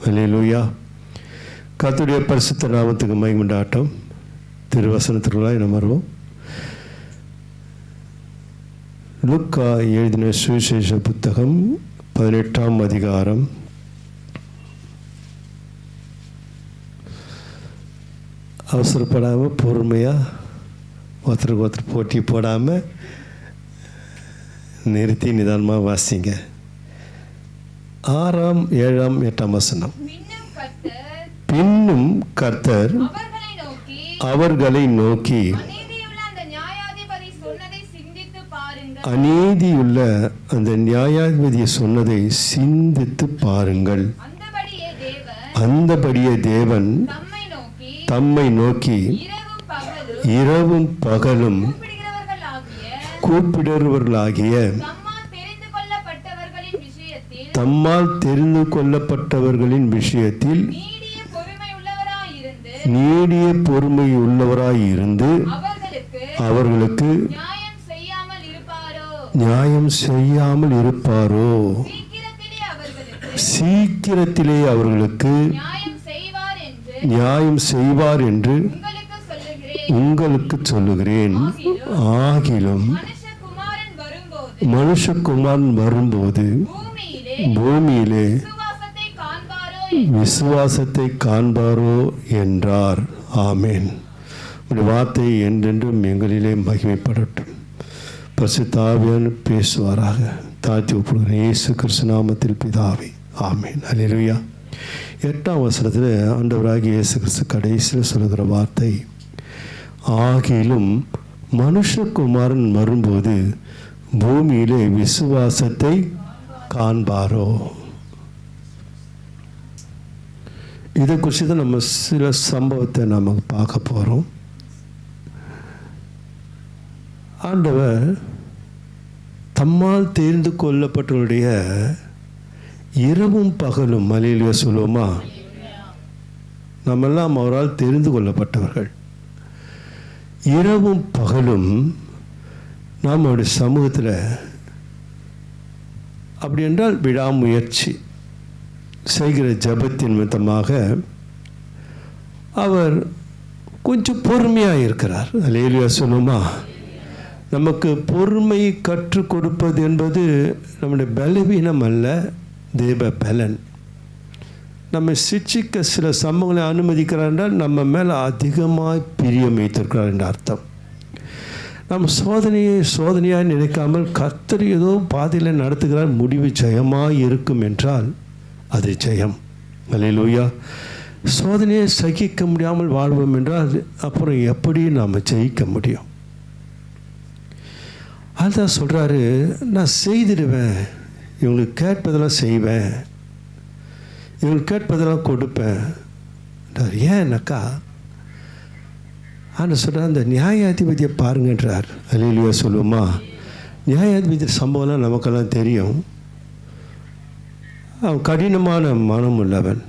அல்லேலூயா. கர்த்தருடைய பரிசுத்த நாமத்துக்கு மகிமை உண்டாகட்டும். திருவசனத்திற்குள்ளாய் நாம் வருவோம். லூக்கா எழுதின சுவிசேஷ புத்தகம் 18ஆம் அதிகாரம். அவசரப்படாமல் பொறுமையாக ஒருத்தருக்கு ஒருத்தர் போட்டி போடாமல் நிறுத்தி நிதானமாக வாசிங்க. 6ஆம் 7ஆம் 8ஆம் வசனம். பின்னும் கர்த்தர் அவர்களை நோக்கி, அநீதியுள்ள அந்த நியாயாதிபதி சொன்னதை சிந்தித்து பாருங்கள். அந்தபடியே தேவன் தம்மை நோக்கி இரவும் பகலும் கூப்பிடுறவர்களாகிய தம்மால் தெரிந்து கொள்ளப்பட்டவர்களின் விஷயத்தில் நீடிய பொறுமை உள்ளவராயிருந்து அவர்களுக்கு நியாயம் செய்யாமல் இருப்பாரோ? சீக்கிரத்திலே அவர்களுக்கு நியாயம் செய்வார் என்று உங்களுக்கு சொல்லுகிறேன். ஆகிலும் மனுஷகுமாரன் வரும்போது பூமியிலே விசுவாசத்தை காண்பாரோ என்றார். ஆமேன். உடைய வார்த்தை என்றென்றும் எங்களிலே மகிமைப்படட்டும். பரிசுத்த ஆவியானவர் பேசுவாராக. தாழ்த்தி ஒப்புகிறேன் இயேசு கிறிஸ்து நாமத்தில் பிதாவே, ஆமேன். அல்லேலூயா. 8ஆம் வசனத்தில் ஆண்டவராகிய இயேசு கிறிஸ்து கடைசியில் சொல்லுகிற வார்த்தை, ஆகிலும் மனுஷகுமாரன் வரும்போது பூமியிலே விசுவாசத்தை காண்பாரோ? இதை குறித்து தான் நம்ம சில சம்பவத்தை நம்ம பார்க்க போகிறோம். ஆண்டவர் தம்மால் தெரிந்து கொள்ளப்பட்டவருடைய இரவும் பகலும், மலையிலேயே சொல்லுவோமா, நம்மெல்லாம் அவரால் தெரிந்து கொள்ளப்பட்டவர்கள். இரவும் பகலும் நாம் அவருடைய சமூகத்தில், அப்படி என்றால் விடாமுயற்சி செய்கிற ஜபத்தின் நிமித்தமாக அவர் கொஞ்சம் பொறுமையாக இருக்கிறார். அல்லேலூயா சொல்லுமா. நமக்கு பொறுமை கற்றுக் கொடுப்பது என்பது நம்முடைய பலவீனம் அல்ல, தேவ பலன். நம்ம சிக்ஷிக்க சில சம்பவங்களை அனுமதிக்கிறார் என்றால் நம்ம மேலே அதிகமாக பிரியம் வைத்திருக்கிறார் என்ற அர்த்தம். நம்ம சோதனையாக நினைக்காமல் கர்த்தர் ஏதோ பாதையில் நடத்துகிறார், முடிவு ஜெயமாக இருக்கும் என்றால் அது ஜெயம். அல்லேலூயா. சோதனையை சகிக்க முடியாமல் வாழ்வோம் என்றால் அப்புறம் எப்படி நாம் ஜெயிக்க முடியும்? அதுதான் சொல்கிறாரு, நான் செய்திடுவேன், இவங்களுக்கு கேட்பதெல்லாம் செய்வேன், இவங்களுக்கு கேட்பதெல்லாம் கொடுப்பேன். ஏன்னாக்கா ஆனால் சொல்கிறார், அந்த நியாயாதிபதியை பாருங்கன்றார். அல்லேலூயா சொல்லுவோமா. நியாயாதிபதி சம்பவம்லாம் நமக்கெல்லாம் தெரியும். அவன் கடினமான மனம் உள்ளவன்,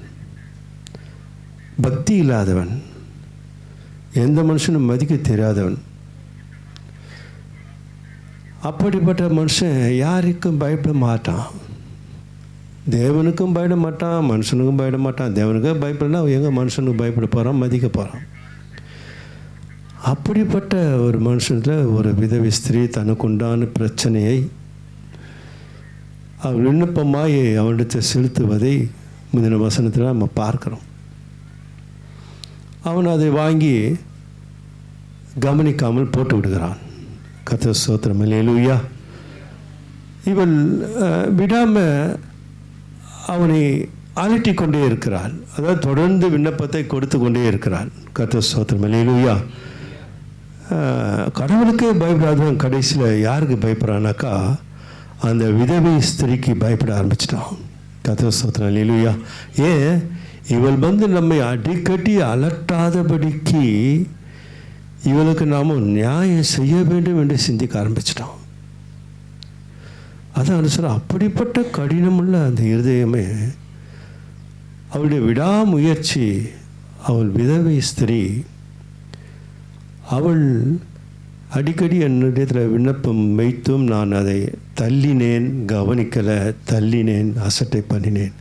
பக்தி இல்லாதவன், எந்த மனுஷனும் மதிக்க தெரியாதவன். அப்படிப்பட்ட மனுஷன் யாருக்கும் பயப்பட மாட்டான். தேவனுக்கும் பயப்பட மாட்டான், மனுஷனுக்கும் பயப்பட மாட்டான். தேவனுக்கும் பயப்படனா எங்கே மனுஷனுக்கு பயப்பட போகிறான், மதிக்க போகிறான். அப்படிப்பட்ட ஒரு மனுஷனில் ஒரு விதவை ஸ்திரீ தனக்கு உண்டான பிரச்சனையை அவள் விண்ணப்பமாய் அவனிடத்தை செலுத்துவதை முந்தின வசனத்தில் நம்ம பார்க்குறோம். அவன் அதை வாங்கி கவனிக்காமல் போட்டு விடுகிறான். கர்த்தர் ஸ்தோத்திரம். அல்லேலூயா. இவள் விடாமல் அவனை அலட்டி கொண்டே இருக்கிறாள். அதாவது தொடர்ந்து விண்ணப்பத்தை கொடுத்து கொண்டே இருக்கிறாள். கர்த்தர் ஸ்தோத்திரம். அல்லேலூயா. கடவுளுக்கே பயப்படாதவன் கடைசியில் யாருக்கு பயப்படுறானாக்கா அந்த விதவை ஸ்திரீக்கு பயப்பட ஆரம்பிச்சிட்டான். கர்த்தர் ஸ்தோத்திரம். அல்லேலூயா. ஏன் இவள் வந்து நம்மை அடிக்கடி அலட்டாதபடிக்கு இவளுக்கு நாம் நியாயம் செய்ய வேண்டும் என்று சிந்திக்க ஆரம்பிச்சிட்டான். அதான் சார், அப்படிப்பட்ட கடினமுள்ள அந்த இருதயமே, அவளுடைய விடாமுயற்சி, அவள் விதவை ஸ்திரீ, அவள் அடிக்கடி என்னிடத்தில் விண்ணப்பம் வைத்தும் நான் அதை தள்ளினேன், கவனிக்கலை, தள்ளினேன், அசட்டை பண்ணினேன்.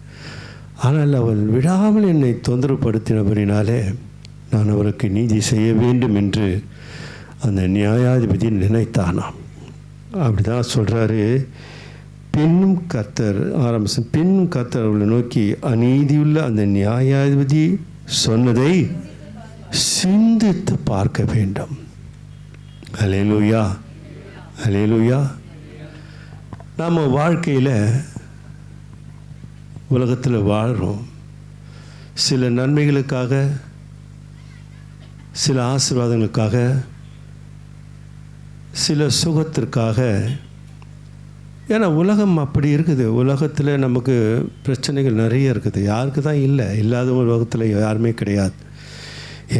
ஆனால் அவள் விடாமல் என்னை தொந்தரவுப்படுத்தினபடினாலே நான் அவருக்கு நீதி செய்ய வேண்டும் என்று அந்த நியாயாதிபதி நினைத்தானாம். அப்படி தான் சொல்கிறாரு. பின்னும் கர்த்தர் பின்னும் கர்த்தர் அவர்களை நோக்கி அநீதியுள்ள அந்த நியாயாதிபதி சொன்னதை சிந்தித்து பார்க்க வேண்டும். அல்லேலூயா, அல்லேலூயா. நாம் வாழ்க்கையில் உலகத்தில் வாழ்கிறோம். சில நன்மைகளுக்காக, சில ஆசீர்வாதங்களுக்காக, சில சுகத்திற்காக. ஏன்னா உலகம் அப்படி இருக்குது. உலகத்தில் நமக்கு பிரச்சனைகள் நிறைய இருக்குது. யாருக்கு தான் இல்லை? இல்லாத உலகத்தில் யாருமே கிடையாது.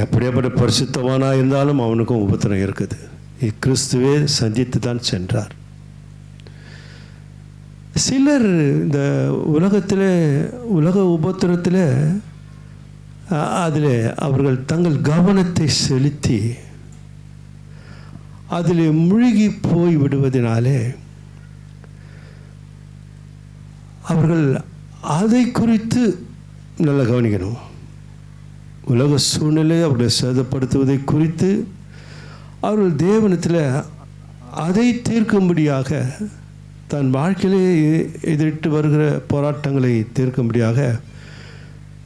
எப்படியாப்பட்ட பரிசுத்தவானாக இருந்தாலும் அவனுக்கும் உபத்திரம் இருக்குது. கிறிஸ்துவே சந்தித்து தான் சென்றார். சிலர் இந்த உலகத்தில் உலக உபத்திரத்தில் அதில் அவர்கள் தங்கள் கவனத்தை செலுத்தி அதில் மூழ்கி போய் விடுவதனாலே அவர்கள் அதை குறித்து நல்லா கவனிக்கணும். உலக சூழ்நிலை அவர்களை சேதப்படுத்துவதை குறித்து அவர்கள் தேவனத்தில் அதை தீர்க்கும்படியாக, தன் வாழ்க்கையிலே எதிரிட்டு வருகிற போராட்டங்களை தீர்க்கும்படியாக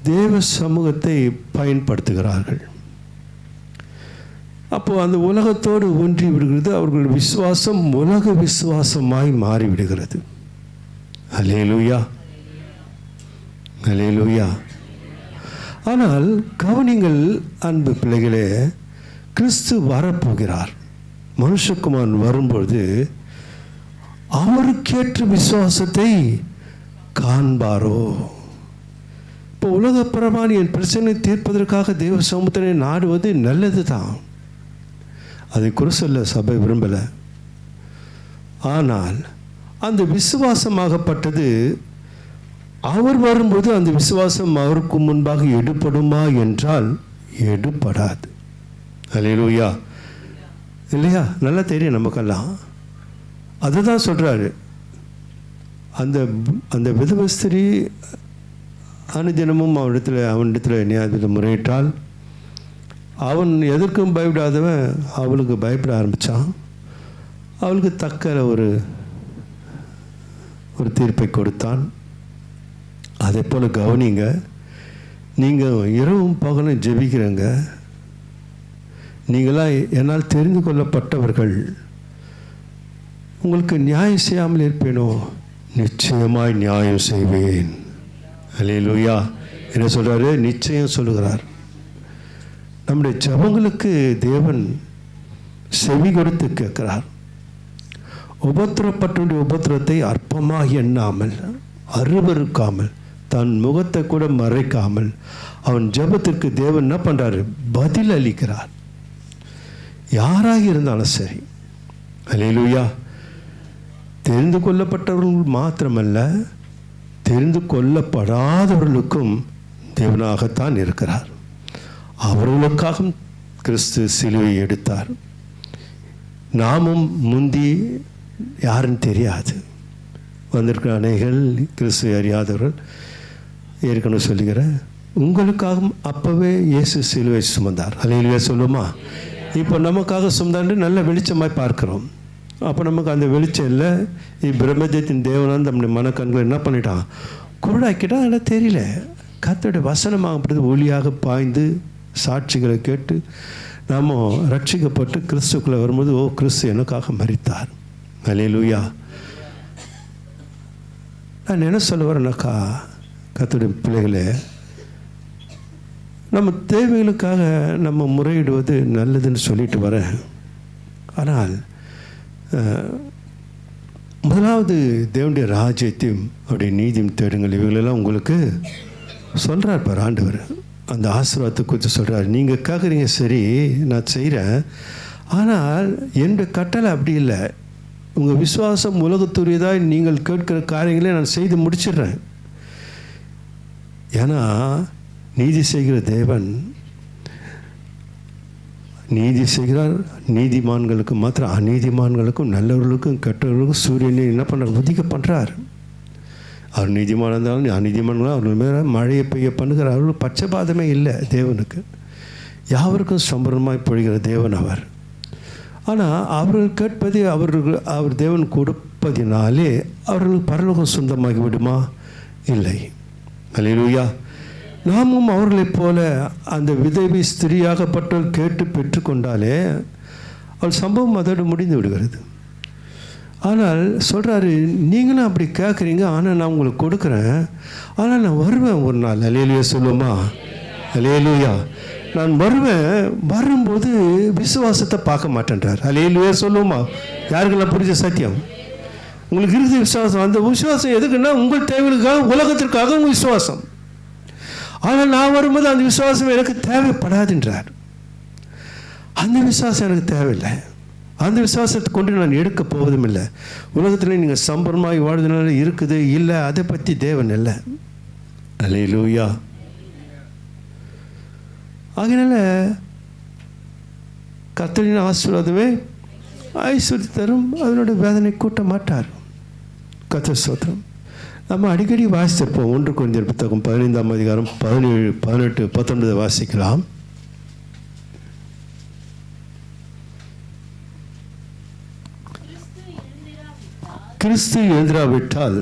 தேவ சமூகத்தை பயன்படுத்துகிறார்கள். அப்போது அந்த உலகத்தோடு ஒன்றி விடுகிறது. அவர்கள் விசுவாசம் உலக விசுவாசமாய் மாறிவிடுகிறது. அல்லேலூயா, அல்லேலூயா. ஆனால் கவனிங்கள் அன்பு பிள்ளைகளே, கிறிஸ்து வரப்போகிறார். மனுஷகுமாரன் வரும்பொழுது அவருக்கேற்ற விசுவாசத்தை காண்பாரோ? இப்போ உலகப்பிரமாணி என் பிரச்சனை தீர்ப்பதற்காக தேவ சமூகத்தினை நாடுவது நல்லது தான். அதை குறை சொல்ல சபை விரும்பலை. ஆனால் அந்த விசுவாசமாகப்பட்டது அவர் வரும்போது அந்த விசுவாசம் அவருக்கு முன்பாக எடுப்படுமா என்றால் எடுப்படாது. அல்லேலூயா, இல்லையா? நல்லா தெரியும் நமக்கெல்லாம். அதுதான் சொல்கிறாரு. அந்த அந்த விதவஸ்திரி அனுதினமும் அவனிடத்தில் நியாயத்தில் முறையிட்டால் அவன் எதற்கும் பயப்படாதவன் அவளுக்கு பயப்பட ஆரம்பித்தான். அவளுக்கு தக்க ஒரு தீர்ப்பை கொடுத்தான். அதே போல் கவனிங்க, நீங்கள் இரவும் பகலும் ஜெபிக்கிறங்க, நீங்களாம் என்னால் தெரிந்து கொள்ளப்பட்டவர்கள், உங்களுக்கு நியாயம் செய்யாமல் இருப்பேனோ? நிச்சயமாய் நியாயம் செய்வேன். அல்லேலூயா. என்ன சொல்கிறாரு? நிச்சயம் சொல்லுகிறார். நம்முடைய ஜெபங்களுக்கு தேவன் செவி கொடுத்து கேட்கிறார். உபத்திரப்பட்டுடைய உபத்திரத்தை அற்பமாக எண்ணாமல், அருவருக்காமல், தன் முகத்தை கூட மறைக்காமல் அவன் ஜெபத்திற்கு தேவன் என்ன பண்ணுறாரு? பதில் அளிக்கிறார். யாராக இருந்தாலும் சரி. அல்லேலூயா. தெரிந்து கொள்ளப்பட்டவர்கள் மாத்திரமல்ல, தெரிந்து கொள்ளப்படாதவர்களுக்கும் தேவனாகத்தான் இருக்கிறார். அவர்களுக்காக கிறிஸ்து சிலுவை எடுத்தார். நாமும் முந்தி யாருன்னு தெரியாது. வந்திருக்கிற அநேகர்கள் கிறிஸ்துவை அறியாதவர்கள். ஏற்கனவே சொல்லுகிறேன், உங்களுக்காகவும் அப்போவே இயேசு சிலுவை சுமந்தார். அல்லேலூயா சொல்லுமா? இப்போ நமக்காக சுமந்தாண்டு நல்ல வெளிச்சமாய் பார்க்குறோம். அப்போ நமக்கு அந்த வெளிச்சம் இல்லை. பிரம்மஜத்தின் தேவனான் நம்முடைய மனக்கண்களை என்ன பண்ணிட்டான்? குருடாக்கிட்டா. அதெல்லாம் தெரியல. கர்த்தருடைய வசனமாகப்பட்டது ஒளியாக பாய்ந்து சாட்சிகளை கேட்டு நாம் ரட்சிக்கப்பட்டு கிறிஸ்துக்குள்ளே வரும்போது, ஓ, கிறிஸ்து எனக்காக மரித்தார். அல்லேலூயா. நான் என்ன சொல்ல வரேன்னாக்கா, கர்த்தருடைய பிள்ளைகளே, நம்ம தேவைகளுக்காக நம்ம முறையிடுவது நல்லதுன்னு சொல்லிட்டு வரேன். ஆனால் முதலாவது தேவனுடைய ராஜ்யத்தையும் அவருடைய நீதியும் தேடுங்கள், இவங்களெல்லாம் உங்களுக்கு சொல்கிறார் பார் ஆண்டவர். அந்த ஆசீர்வாதத்தை குறித்து சொல்கிறார். நீங்கள் கேட்குறீங்க, சரி நான் செய்கிறேன், ஆனால் என்னுடைய கட்டளை அப்படி இல்லை. உங்கள் விசுவாசம் உலகத்துரியதாக நீங்கள் கேட்கிற காரியங்களே நான் செய்து முடிச்சிடுறேன். ஏன்னா நீதி செய்கிற தேவன் நீதி செய்கிறார். நீதிமான்களுக்கு மாத்திரம், அநீதிமான்களுக்கும் நல்லவர்களுக்கும் கெட்டவர்களுக்கும் சூரியனை என்ன பண்ணுறார்? உதிக்க பண்ணுறார். அவர் நீதிமானாக இருந்தாலும் அநீதிமானாலும் அவர்கள் மேலே மழையை பெய்ய பண்ணுகிறார். அவர்கள் பட்சபாதமே இல்லை தேவனுக்கு. யாவருக்கும் சம்பரமாய் பொழிகிற தேவன் அவர். ஆனால் அவர்கள் கேட்பதை அவர் தேவன் கொடுப்பதினாலே அவர்களுக்கு பரலோகம் சொந்தமாகி விடுமா? இல்லை. அல்லேலூயா. நாமும் அவர்களைப் போல அந்த விதவை ஸ்திரீயாகப்பட்டவள் கேட்டு பெற்றுக்கொண்டாலே அவள் சம்பவம் அதோடு முடிந்து விடுகிறது. ஆனால் சொல்கிறாரு, நீங்களும் அப்படி கேட்குறீங்க, ஆனால் நான் உங்களுக்கு கொடுக்குறேன், ஆனால் நான் வருவேன் ஒரு நாள். அல்லேலூயா சொல்லுமா? அல்லேலூயா. நான் வருவேன், வரும்போது விசுவாசத்தை பார்க்க மாட்டேன்றார். அல்லேலூயா சொல்லுமா? யாருக்கெல்லாம் புரிஞ்ச சத்தியம்? உங்களுக்கு இருக்குது விசுவாசம். அந்த விசுவாசம் எதுக்குன்னா உங்கள் தேவைகளுக்காக, உலகத்திற்காக உங்கள் விசுவாசம். ஆனால் நான் வரும்போது அந்த விசுவாசம் எனக்கு தேவைப்படாதுன்றார். அந்த விசுவாசம் எனக்கு தேவையில்லை. அந்த விசுவாசத்தை கொண்டு நான் எடுக்க போவதும் இல்லை. உலகத்தில் நீங்கள் சம்பரமாய் வாழ்றதுனால இருக்குது இல்லை, அதை பற்றி தேவன் இல்லை. அல்லேலூயா. அதனால கர்த்தரின் ஆசீர்வாதமே ஐஸ்வர்யம் தரும், அதனுடைய வேதனை கூட்ட மாட்டார். கர்த்தர் ஸ்தோத்திரம். நம்ம அடிக்கடி வாசித்திருப்போம். 1 கொரிந்தியர் புத்தகம் 15ஆம் அதிகாரம் 17, 18, 19 வாசிக்கலாம். கிறிஸ்து எழுந்திராவிட்டால்,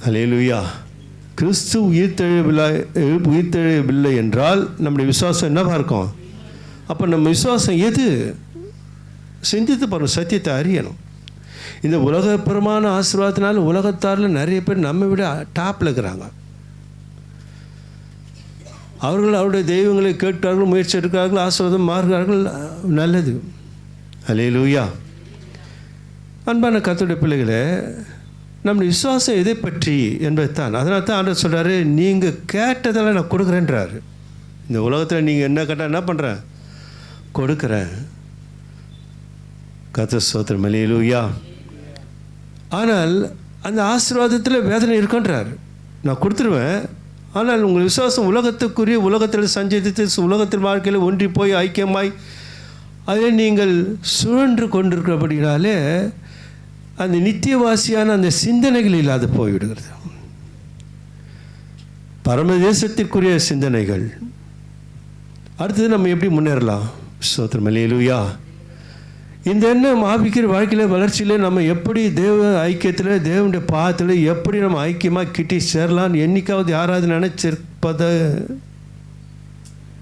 அல்லேலூயா, கிறிஸ்து உயிர்த்தெழவில்லை என்றால் நம்முடைய விசுவாசம் என்னவா இருக்கும்? அப்போ நம்ம விசுவாசம் எது? சிந்தித்து பாருங்க, சத்தியத்தை அறியணும். இந்த உலகப்புறமான ஆசீர்வாதத்தினால உலகத்தாரில் நிறைய பேர் நம்ம விட டாப்பில் இருக்கிறாங்க. அவர்கள் அவருடைய தெய்வங்களை கேட்கிறார்கள், முயற்சி எடுக்கிறார்கள், ஆசீர்வாதம் மாறுகிறார்கள். நல்லது. அல்லேலூயா. அன்பான கர்த்தருடைய பிள்ளைகளே, நம்முடைய விசுவாசம் எதை பற்றி என்பது தான். அதனால தான் ஆண்டவர் சொல்கிறாரு, நீங்கள் கேட்டதெல்லாம் நான் கொடுக்குறேன்றாரு. இந்த உலகத்தில் நீங்கள் என்ன கேட்டால் என்ன பண்ணுறேன்? கொடுக்குறேன். கர்த்தர் ஸ்தோத்திரம். அல்லேலூயா. ஆனால் அந்த ஆசீர்வாதத்தில் வேதனை இருக்குன்றார். நான் கொடுத்துருவேன், ஆனால் உங்கள் விசுவாசம் உலகத்துக்குரிய, உலகத்தில் சஞ்சரித்து உலகத்தில் வாழ்க்கையில் ஒன்றி போய் ஐக்கியமாய் அதில் நீங்கள் சுழன்று கொண்டிருக்கிறபடினாலே அந்த நித்தியவாசியான அந்த சிந்தனைகள் இல்லாது போய்விடுகிறது. பரமதேசத்திற்குரிய சிந்தனைகள். அடுத்தது நம்ம எப்படி முன்னேறலாம்? ஸ்தோத்திரம். அல்லேலூயா. இந்த எண்ணம் ஆவிக்கிற வாழ்க்கையில் வளர்ச்சியில் நம்ம எப்படி தேவ ஐக்கியத்தில், தேவனுடைய பாதத்தில் எப்படி நம்ம ஐக்கியமாக கிட்டி சேரலான்னு என்னைக்காவது யாராவது நினச்சிருப்பதை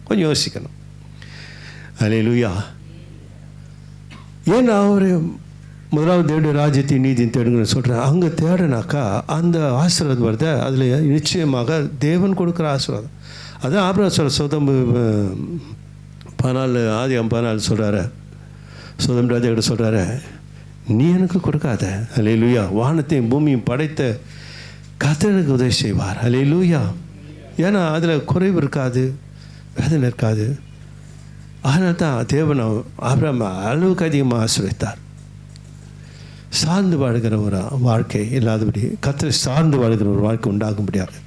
கொஞ்சம் யோசிக்கணும். அல்லேலூயா. ஏன்னா அவர் முதலாவது தேவனுடைய ராஜ்யத்தை நீதியும் தேடுங்கன்னு சொல்கிறேன். அங்கே தேடினாக்கா அந்த ஆசீர்வாதம் வருது. அதில் நிச்சயமாக தேவன் கொடுக்குற ஆசீர்வாதம். அதான் ஆபிரகாம் சொல்கிற சோதம் 14 ஆதியாகமம் 14 சொல்கிறாரு. சோதம் ராஜா கிட்ட சொல்கிறாரு, நீ எனக்கு கொடுக்காத. அல்லேலூயா. வானத்தையும் பூமியும் படைத்த கர்த்தர் எனக்கு உதவி செய்வார். அல்லேலூயா. ஏன்னா அதில் குறைவு இருக்காது, வேதனை இருக்காது. அதனால தான் தேவன் ஆபிரகாம் அளவுக்கு அதிகமாக ஆசீர்வதித்தார். சார்ந்து வாழ்கிற ஒரு வாழ்க்கை இல்லாதபடி கர்த்தரை சார்ந்து வாழ்கிற ஒரு வாழ்க்கை உண்டாக முடியாது.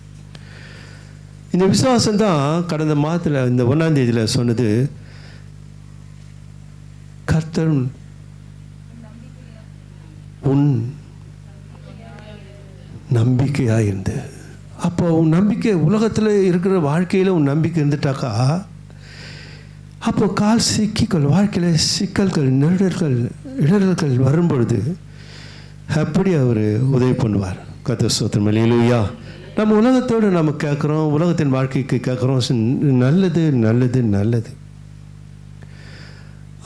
இந்த விசுவாசம் தான் கடந்த மாதத்தில் இந்த 1ஆம் தேதியில் சொன்னது, கர்த்தர் உன் நம்பிக்கையாக இருந்து. அப்போ உன் நம்பிக்கை உலகத்தில் இருக்கிற வாழ்க்கையில் உன் நம்பிக்கை இருந்துட்டாக்கா, அப்போ கால் சிக்கிக்கொள். வாழ்க்கையில் சிக்கல்கள், இடர்கள் வரும்பொழுது எப்படி அவர் உதவி பண்ணுவார். கர்த்தர் ஸ்தோத்திரம். அல்லேலூயா. நம்ம உலகத்தோடு நம்ம கேட்குறோம், உலகத்தின் வாழ்க்கைக்கு கேட்குறோம், நல்லது நல்லது நல்லது.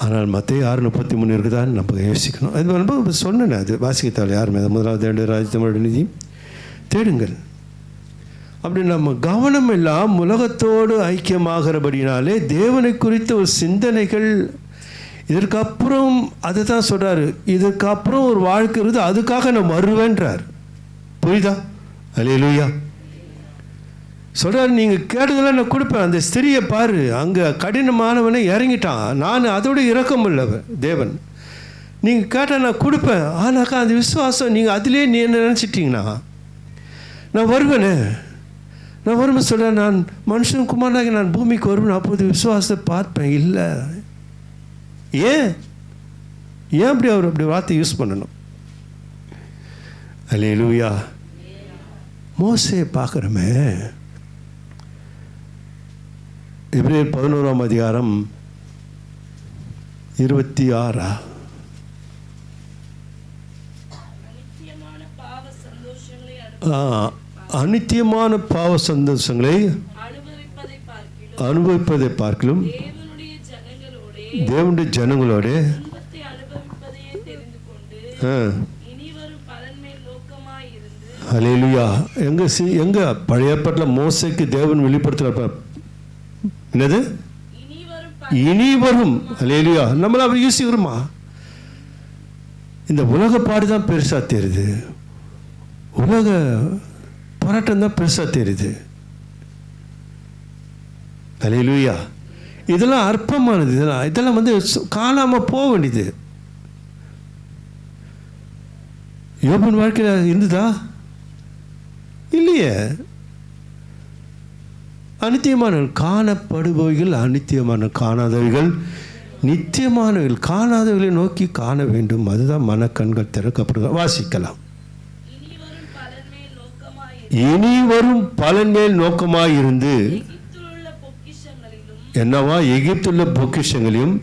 ஆனால் மத்திய 6:33 இருக்குதான்னு நம்ம யோசிக்கணும். அது ரொம்ப சொன்னேன், அது வாசிக்கத்தால் யாருமே. முதலாவது தேவனுடைய ராஜ்யத்தோட நிதி தேடுங்கள். அப்படி நம்ம கவனம் எல்லாம் உலகத்தோடு ஐக்கியமாகிறபடினாலே தேவனை குறித்த ஒரு சிந்தனைகள். இதற்கப்புறம் அதை தான் சொல்கிறாரு, இதற்கப்புறம் ஒரு வாழ்க்கை இருக்குது, அதுக்காக நான் வருவேன்றார். புரியுதா? அல்லேலூயா. சொல்கிறாரு, நீங்கள் கேட்டதெல்லாம் நான் கொடுப்பேன். அந்த ஸ்திரியை பாரு, அங்கே கடினமானவனை இறங்கிட்டான். நான் அதோட இரக்கம் உள்ளவன் தேவன். நீங்கள் கேட்டால் நான் கொடுப்பேன். ஆனாக்கா அந்த விசுவாசம் நீங்கள் அதிலே நீ என்ன நினச்சிட்டிங்கன்னா, நான் வருவேனே, நான் வருவேன் சொல்கிறேன். நான் மனுஷன் குமாரனாக நான் பூமிக்கு வருவேன், அப்போது விசுவாசத்தை பார்ப்பேன். இல்லை, ஏன் அப்படி அவர் அப்படி வார்த்தை யூஸ் பண்ணணும்? அல்லேலூயா. மோசேயை பார்க்குறோமே, எபிரேயர் 11ஆம் அதிகாரம் 26. அநித்தியமான பாவ சந்தோஷங்களை அனுபவிப்பதை பார்க்கலும் தேவனுடைய ஜனங்களோட அல்லேலூயா. எங்க பழைய ஏற்பாட்டில் மோசேக்கு தேவன் வெளிப்படுத்துற என்னது? இனி வரும். அல்லேலூயா. நம்மள அவர் யோசிக்கிறோமா? இந்த உலக பாடுதான் பெருசா தெரியுது, உலக போராட்டம் தான் பெருசா தெரியுது. அல்லேலூயா. இதெல்லாம் அற்பமானது. இதெல்லாம் வந்து காணாம போக வேண்டியது. யோபன் வாழ்க்கையில் இருந்ததா? இல்லையே. அநித்தியமானவர்கள் காணப்படுபவைகள், அநித்தியமான காணாதவைகள் நித்தியமானவர்கள். காணாதவர்களை நோக்கி காண வேண்டும். அதுதான் மனக்கண்கள் திறக்கப்படுகிறது. வாசிக்கலாம். இனி வரும் பலன் மேல் நோக்கமாயிருந்து என்னவா? எகிப்துள்ள பொக்கிஷங்களையும்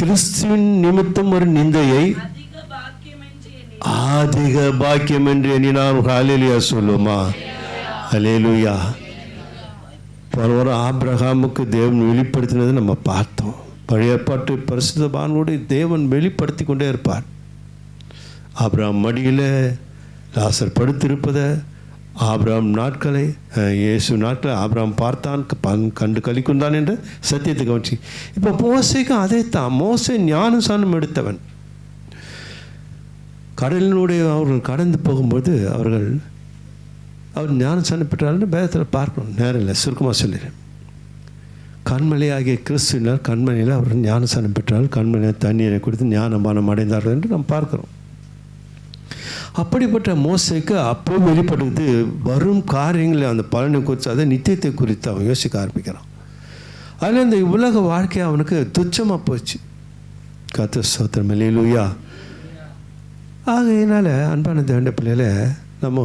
கிறிஸ்துவின் நிமித்தம் ஒரு நிந்தையை அதிக பாக்கியம் என்று எண்ணினார். ஹல்லேலூயா சொல்லுமா? அல்லேலூயா. பரவர ஆபிரகாமுக்கு தேவன் வெளிப்படுத்தினதை நம்ம பார்த்தோம். பழைய ஏற்பாட்டு பரிசுத்தவான்களோடு தேவன் வெளிப்படுத்தி கொண்டே இருப்பார். ஆபிரகாம் மடியில் லாசர் படுத்திருப்பதை, ஆபிரகாம் நாட்களை, இயேசு நாட்களை ஆபிரகாம் பார்த்தான், கண்டு கலிக்குந்தான் என்ற சத்தியத்தை கவனிச்சு. இப்போ மோசேக்கும் அதே தான். மோசே ஞானசானம் எடுத்தவன். கடலினுடைய அவர்கள் கடந்து போகும்போது அவர் ஞானசானம் பெற்றார்னு வேதத்தில் பார்க்கணும். நேரம் இல்லை, சுருக்கமாக சொல்லிடுறேன். கண்மலை ஆகிய கிறிஸ்துவினர் கண்மலையில் அவர் ஞானசானம் பெற்றார்கள். கண்மலையில் தண்ணீரை கொடுத்து ஞானமானம் அடைந்தார்கள் என்று நாம் பார்க்கிறோம். அப்படிப்பட்ட மோசேக்கு அப்போ வெளிப்படுவது வரும் காரியங்களை, அந்த பலனை குறித்து, அதை நித்தியத்தை குறித்து அவன் யோசிக்க ஆரம்பிக்கிறான். அதில் இந்த உலக வாழ்க்கை அவனுக்கு துச்சமாக போச்சு. கர்த்தர் ஸ்தோத்திரம். அல்லேலூயா. ஆகையினால அன்பான தேவனுடைய பிள்ளைகளை நம்ம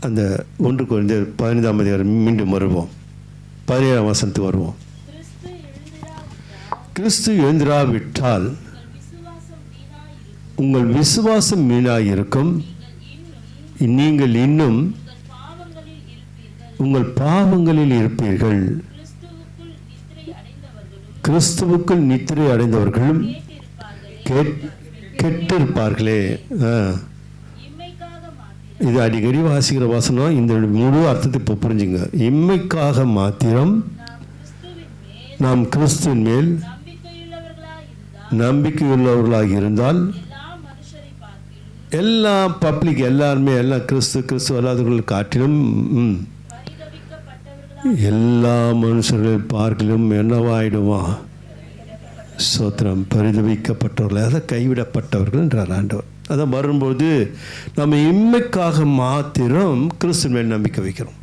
அந்த 1 கொரிந்தியர் 15ஆம் அதிகாரம் மீண்டும் வருவோம். 17ஆம் வசனத்துக்கு வருவோம். கிறிஸ்து எழுந்திராவிட்டால் உங்கள் விசுவாசம் வீணாயிருக்கும். நீங்கள் இன்னும் உங்கள் பாவங்களில் இருப்பீர்கள். கிறிஸ்துவுக்குள் நித்திரை அடைந்தவர்களும் கெட்டிருப்பார்களே. இது அடிக்கடி வாசிக்கிற வசனம். இந்த முழு அர்த்தத்தை இப்போ புரிஞ்சுங்க. இம்மைக்காக மாத்திரம் நாம் கிறிஸ்துவின் மேல் நம்பிக்கையுள்ளவர்களாக இருந்தால், எல்லா பப்ளிக் எல்லாருமே எல்லாம் கிறிஸ்து அல்லாதவர்கள் காட்டிலும் எல்லா மனுஷர்கள் பார்க்கலும் என்னவாயிடுமா? சோத்திரம். பரிதவிக்கப்பட்டவர்கள், அதை கைவிடப்பட்டவர்கள் என்றார் ஆண்டவர். அதான் வரும்போது நம்ம இம்மைக்காக மாத்திரம் கிறிஸ்து மேல் நம்பிக்கை வைக்கிறோம்.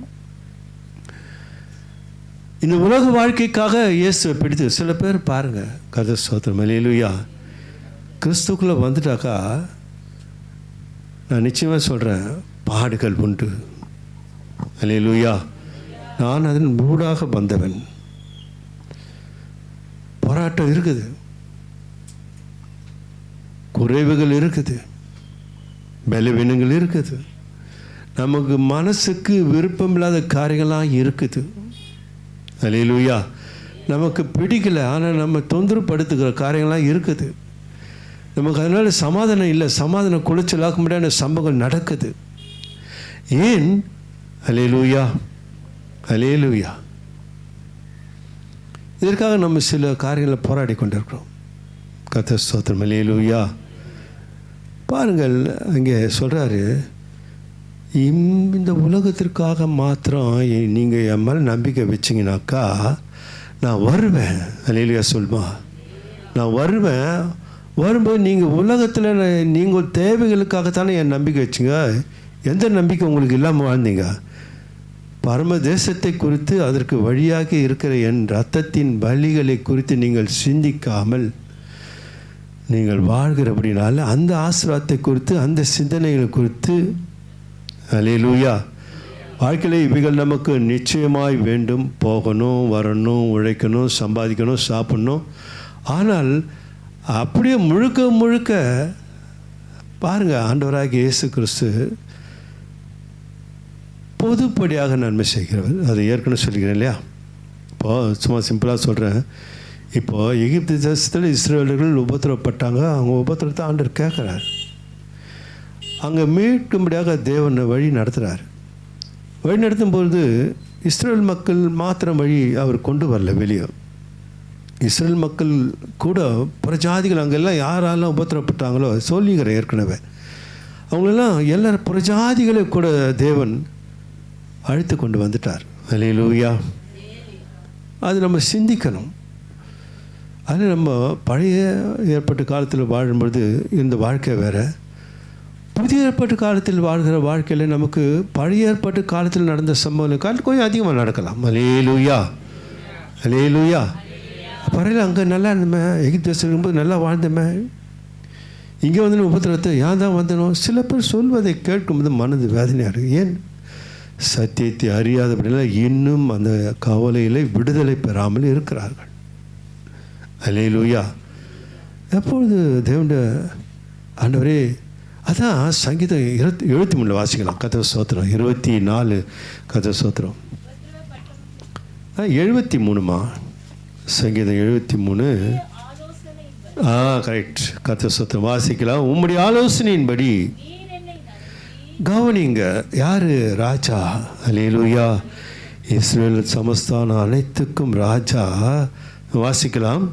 இந்த உலக வாழ்க்கைக்காக இயேசுவை பிடித்து சில பேர் பாருங்க. கர்த்தர் ஸ்தோத்திரம். அல்லேலூயா. கிறிஸ்துக்குள்ளே வந்துட்டாக்கா நான் நிச்சயமாக சொல்கிறேன், பாடுகள் உண்டு. அல்லேலூயா. நான் அதன் ஊடாக வந்தவன். போராட்டம் இருக்குது, குறைவுகள் இருக்குது, பலவீனங்கள் இருக்குது, நமக்கு மனசுக்கு விருப்பமில்லாத காரியங்கள்லாம் இருக்குது. அல்லேலூயா. நமக்கு பிடிக்கல, ஆனால் நம்ம தொந்தரப்படுத்துகிற காரியங்கள்லாம் இருக்குது. நமக்கு அதனால் சமாதானம் இல்லை, சமாதானம் குலைச்சலாக்க முடியாத சம்பவங்கள் நடக்குது. ஏன்? அல்லேலூயா. அல்லேலூயா. இதற்காக நம்ம சில காரியங்களை போராடி கொண்டிருக்கிறோம். கர்த்தர் ஸ்தோத்திரம். அல்லேலூயா. பாருங்கள், அங்கே சொல்கிறாரு, இந்த உலகத்திற்காக மாத்திரம் நீங்கள் என் மேலே நம்பிக்கை வச்சிங்கனாக்கா நான் வருவேன். அல்லேலூயா சொல்லுமா? நான் வருவேன். வரும்போது நீங்கள் உலகத்தில் நீங்கள் தேவைகளுக்காகத்தானே என் நம்பிக்கை வச்சிங்க. எந்த நம்பிக்கை உங்களுக்கு இல்லாமல் வாழ்ந்தீங்க? பரம தேசத்தை குறித்து, அதற்கு வழியாக இருக்கிற என் இரத்தத்தின் பலிகளை குறித்து நீங்கள் சிந்திக்காமல் நீங்கள் வாழ்கிறபடினால அந்த ஆசீர்வாதத்தை குறித்து, அந்த சிந்தனைகளை குறித்து, அல்லேலூயா, வாழ்க்கையில் இவைகள் நமக்கு நிச்சயமாய் வேண்டும். போகணும், வரணும், உழைக்கணும், சம்பாதிக்கணும், சாப்பிடணும். ஆனால் அப்படியே முழுக்க முழுக்க பாருங்கள், ஆண்டவராகிய இயேசு கிறிஸ்து பொதுப்படியாக நன்மை செய்கிறவர். அதை ஏற்கனவே சொல்லிக்கிறேன் இல்லையா? இப்போது சும்மா சிம்பிளாக சொல்கிறேன். இப்போது எகிப்து தேசத்தில் இஸ்ரேலர்கள் உபத்திரவப்பட்டாங்க. அவங்க உபத்திரத்தை ஆண்டவர் கேட்குறார். அங்கே மீட்கும்படியாக தேவனை வழி நடத்துகிறார். வழி நடத்தும்பொழுது இஸ்ரேல் மக்கள் மாத்திரம் வழி அவர் கொண்டு வரல வெளியே. இஸ்ரேல் மக்கள் கூட புறஜாதிகள் அங்கெல்லாம் யாரெல்லாம் உபத்திரப்பட்டாங்களோ சொல்லிக்கிறேன் ஏற்கனவே, அவங்களெல்லாம் எல்லாரும் புறஜாதிகளை கூட தேவன் அழைத்து கொண்டு வந்துட்டார். அல்லேலூயா. அது நம்ம சிந்திக்கணும். அது நம்ம பழைய ஏற்பட்ட காலத்தில் வாழும்பொழுது இந்த வாழ்க்கை வேறு, புதிய ஏற்பட்ட காலத்தில் வாழ்கிற வாழ்க்கையில் நமக்கு பழைய ஏற்பட்ட காலத்தில் நடந்த சம்பவங்கள் கொஞ்சம் அதிகமாக நடக்கலாம். அல்லேலூயா, அல்லேலூயா. பறையில் அங்கே நல்லா இருந்தோமே, எகிப்து தேசம் இருக்கும்போது நல்லா வாழ்ந்தோமே, இங்கே வந்து உபத்திரத்தை ஏன் தான் வந்தனும். சில பேர் சொல்வதை கேட்கும்போது மனது வேதனையாக இருக்குது. ஏன்? சத்தியத்தை அறியாதபடினால இன்னும் அந்த கவலையில் விடுதலை பெறாமல் இருக்கிறார்கள். அல்லேலூயா. எப்பொழுது தேவனுடைய ஆண்டவரே, அதான் சங்கீதம் 73 வாசிக்கலாம். கர்த்தர் ஸ்தோத்திரம். 24 கர்த்தர் ஸ்தோத்திரம். 73மா சங்கீதம் 73. கரெக்ட். கர்த்தர் ஸ்தோத்திரம் வாசிக்கலாம். உம்முடைய ஆலோசனையின்படி கவனிங்க. யார்? ராஜா. அல்லேலூயா. இஸ்ரேல் சமஸ்தான அனைத்துக்கும் ராஜா. வாசிக்கலாம்.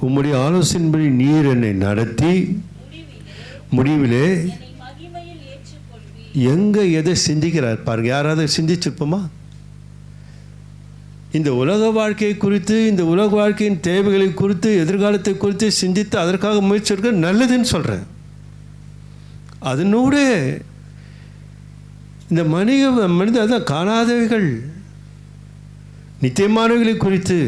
உம்முடைய ஆலோசனையின்படி நீர் என்னை நடத்தி முடிவிலே எங்கே எதை சிந்திக்கிறார் பாருங்க. யாராவது சிந்திச்சிருப்போமா? இந்த உலக வாழ்க்கையை குறித்து, இந்த உலக வாழ்க்கையின் தேவைகளை குறித்து, எதிர்காலத்தை குறித்து சிந்தித்து அதற்காக முயற்சி எடுக்க நல்லதுன்னு சொல்கிறேன். அதனோட இந்த மனித அதான் காணாதவைகள் நித்தியமானவைகளை குறித்து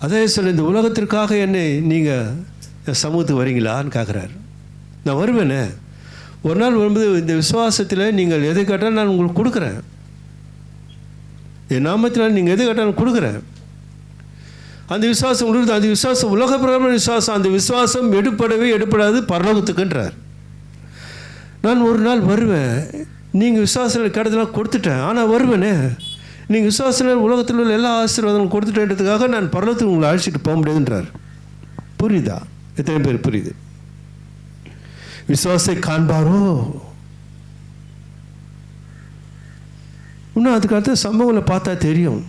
அதே சொல்ல, இந்த உலகத்திற்காக என்னை நீங்கள் சமூகத்துக்கு வரீங்களான்னு கேட்குறாரு. நான் வருவேனே. ஒரு நாள் வரும்போது இந்த விசுவாசத்தில் நீங்கள் எதை கேட்டாலும் நான் உங்களுக்கு கொடுக்குறேன். என் நாமத்தினால் நீங்கள் எது கேட்டாலும் கொடுக்குறேன். அந்த விசுவாசம் உங்களுக்கு, அந்த விசுவாசம் உலக பிரகாரமான விசுவாசம். அந்த விசுவாசம் எடுப்படாது பரலோகத்துக்குன்றார். நான் ஒரு நாள் வருவேன். நீங்கள் விசுவாசத்தில் கேட்டதெல்லாம் கொடுத்துட்டேன், ஆனால் வருவேனே. நீங்கள் விசுவாசத்தில் உலகத்தில் உள்ள எல்லா ஆசீர்வாதங்களும் கொடுத்துட்டேன்றதுக்காக நான் பரலோகத்துக்கு உங்களை அழைச்சிட்டு போக முடியாதுன்றார். புரியுதா? எத்தனை பேர் புரியுது? விசுவாசத்தை காண்பாரோ? இன்னும் அதுக்கு அடுத்த சம்பவங்களை பார்த்தா தெரியும்.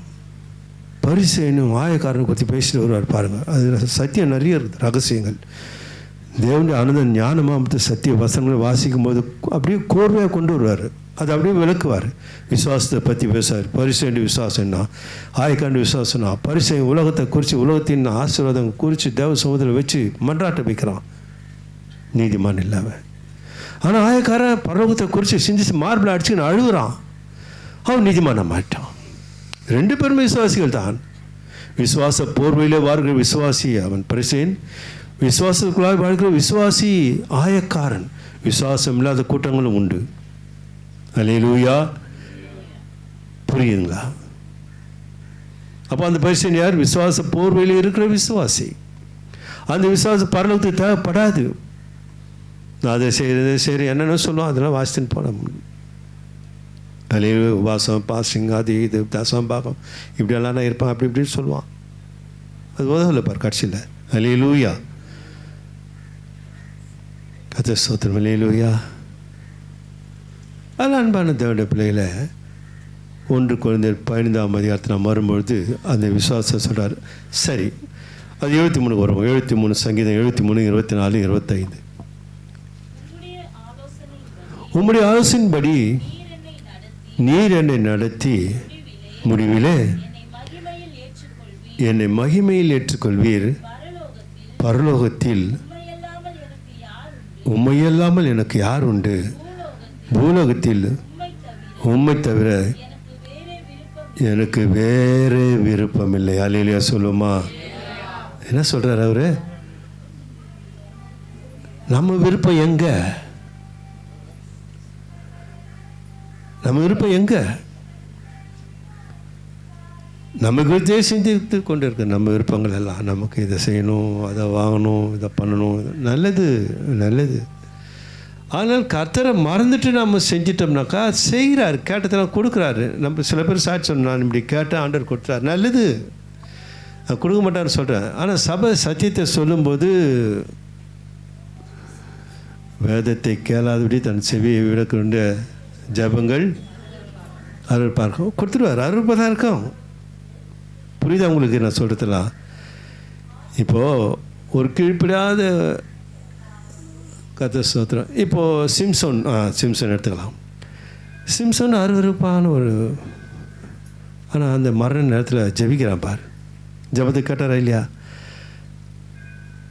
பரிசேயனும் ஆயக்காரனை பற்றி பேசிட்டு வருவார் பாருங்கள். அது சத்தியம் நிறைய இருக்குது, ரகசியங்கள். தேவனுடைய ஆனந்த ஞானமாக சத்திய வசனங்களை வாசிக்கும் போது அப்படியே கோர்வையாக கொண்டு வருவார். அது அப்படியே விளக்குவார். விசுவாசத்தை பற்றி பேசுவார். பரிசேயனுடைய விசுவாசம்னா, ஆயக்காரனுடைய விசுவாசம்னா, பரிசேயன் உலகத்தை குறித்து, உலகத்தின் ஆசீர்வாதம் குறித்து தேவ சமூகத்தில் வச்சு மன்றாட்ட வைக்கிறான், நீதிமான் இல்லாமல். ஆனால் ஆயக்காரன் பரலோகத்தை குறித்து சிந்திச்சு மார்பில் அடிச்சுன்னு அழுகுறான். அவன் நீதிமான மாட்டான். ரெண்டு பேருமே விசுவாசிகள் தான். விசுவாச போர்வையிலே வாழ்கிற விசுவாசி அவன் பரிசேயன், விசுவாசத்துக்குள்ளாக வாழ்கிற விசுவாசி ஆயக்காரன். விசுவாசம் இல்லாத கூட்டங்களும் உண்டு. அல்லேலூயா. புரியுதுங்களா? அப்போ அந்த பரிசேயன் யார்? விசுவாச போர்வையில் இருக்கிற விசுவாசி. அந்த விசுவாச பரலோகத்துக்கு தேவைப்படாது. நான் அதை சரி என்னென்ன சொல்லுவோம் அதெல்லாம் வாசித்துன்னு போனேன். அல்லேலூயா. உபாசம், பாசிங், அது இது தசம் பாகம் இப்படியெல்லாம் நான் இருப்பான், அப்படி இப்படின்னு சொல்லுவான். அது உதவலை பார் கடைசியில். அல்லேலூயா. கர்த்தர் ஸ்தோத்திரம். அல்லேலூயா. அதில் அன்பான தேவனுடைய பிள்ளைகளை 1 Corinthians 15 அதிகாரத்தில் நான் வரும்பொழுது அந்த விசுவாசம் சொல்கிறார். சரி, அது 73 வரும். 73 சங்கீதம் 73, 24, 25. உம்முடைய ஆலோசனையின்படி நீர் என்னை நடத்தி முடிவிலே என்னை மகிமையில் ஏற்றுக்கொள்வீர். பரலோகத்தில் உம்மையல்லாமல் எனக்கு யார் உண்டு? பூலோகத்தில் உம்மை தவிர எனக்கு வேறு விருப்பம் இல்லை. அல்லேலூயா சொல்லுமா? என்ன சொல்கிறார் அவரு? நம்ம விருப்பம் எங்க? நம்ம விருப்பம் எங்க? நமக்கு விருத்தே சிந்தித்து கொண்டு இருக்கு நம்ம விருப்பங்கள் எல்லாம். நமக்கு இதை செய்யணும், அதை வாங்கணும், இதை பண்ணணும், நல்லது நல்லது. ஆனால் கர்த்தரை மறந்துட்டு நம்ம செஞ்சிட்டோம்னாக்கா செய்கிறார், கேட்டதெல்லாம் கொடுக்குறாரு. நம்ம சில பேர் சாட்சி சொன்ன, நான் இப்படி கேட்டேன், ஆண்டவர் கொடுத்தார், நல்லது. கொடுக்க மாட்டார்னு சொல்கிறேன். ஆனால் சபை சத்தியத்தை சொல்லும்போது வேதத்தை கேளாதபடி தன் செவியை விளக்க ஜபங்கள் அருள் பார்க்கும் கொடுத்துருவார். அருள்பதான் இருக்கும். புரியுதா உங்களுக்கு நான் சொல்கிறதுலாம்? இப்போது ஒரு கீழ்ப்படியாத கதை ஸ்தோத்திரம். இப்போது சிம்சன் எடுத்துக்கலாம். சிம்சன் அருவருப்பான ஒரு, ஆனால் அந்த மரண நேரத்தில் ஜபிக்கிறான் பார். ஜபத்தை கேட்டாரா இல்லையா?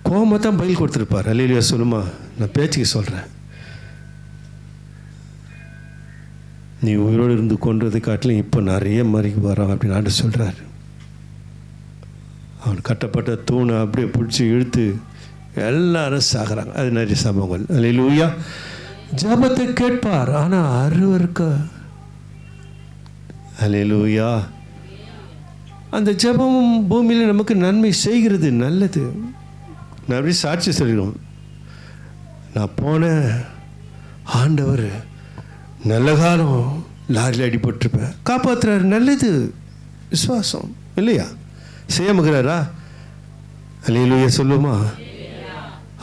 கோபமாக தான் பதில் கொடுத்துருப்பார். அல்லேலூயா சொல்லுமா? நான் பேச்சுக்கு சொல்கிறேன். நீ உயிரோடு இருந்து கொன்றதை காட்டிலும் இப்போ நிறைய மறிக்கு வரான் அப்படின்னு ஆண்டு சொல்கிறார். அவன் கட்டப்பட்ட தூணை அப்படியே பிடிச்சி இழுத்து எல்லாரும் சாகிறாங்க. அது நிறைய சம்பவங்கள். அல்லேலூயா. ஜபத்தை கேட்பார், ஆனால் அருவருக்க. அல்லேலூயா. அந்த ஜபமும் பூமியில் நமக்கு நன்மை செய்கிறது, நல்லது. நான் அப்படி சாட்சி சொல்லிடுவோம். நான் போன ஆண்டவர் நல்ல காலம் லாரியில் அடிபட்டிருப்பேன், காப்பாற்றுறாரு, நல்லது. விசுவாசம் இல்லையா? செய்யமுகிறாரா? அல்லேலூயா சொல்லுமா?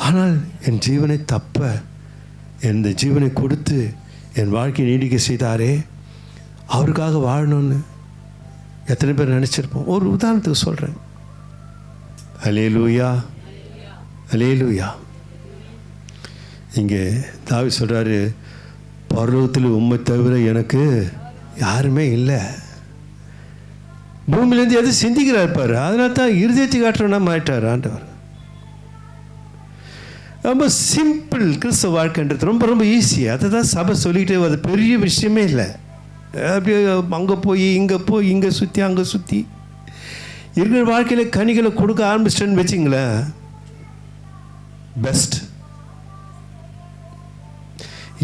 ஆனால் என் ஜீவனை தப்ப இந்த ஜீவனை கொடுத்து என் வாழ்க்கையை நீடிக்க செய்தாரே, அவருக்காக வாழணும்னு எத்தனை பேர் நினச்சிருப்போம்? ஒரு உதாரணத்துக்கு சொல்கிறேன். அல்லேலூயா அல்லேலூயா. இங்கே தாவீது சொல்கிறாரு, பரலோகத்தில் உம்மை தவிர எனக்கு யாருமே இல்லை. பூமியிலேருந்து எது சிந்திக்கிறார் பாரு. அதனால தான் இருதயத்தை காட்டுறோன்னா மாட்டார் ஆண்டவர். ரொம்ப சிம்பிள். கிறிஸ்தவ வாழ்க்கைன்றது ரொம்ப ரொம்ப ஈஸி. அதை தான் சபை சொல்லிக்கிட்டே அது பெரிய விஷயமே இல்லை. அப்படியே அங்கே போய் இங்கே சுற்றி அங்கே சுற்றி இருக்கிற வாழ்க்கையில் கனிகளை கொடுக்க ஆரம்பிச்சிட்டேன்னு வச்சிங்களேன், பெஸ்ட்.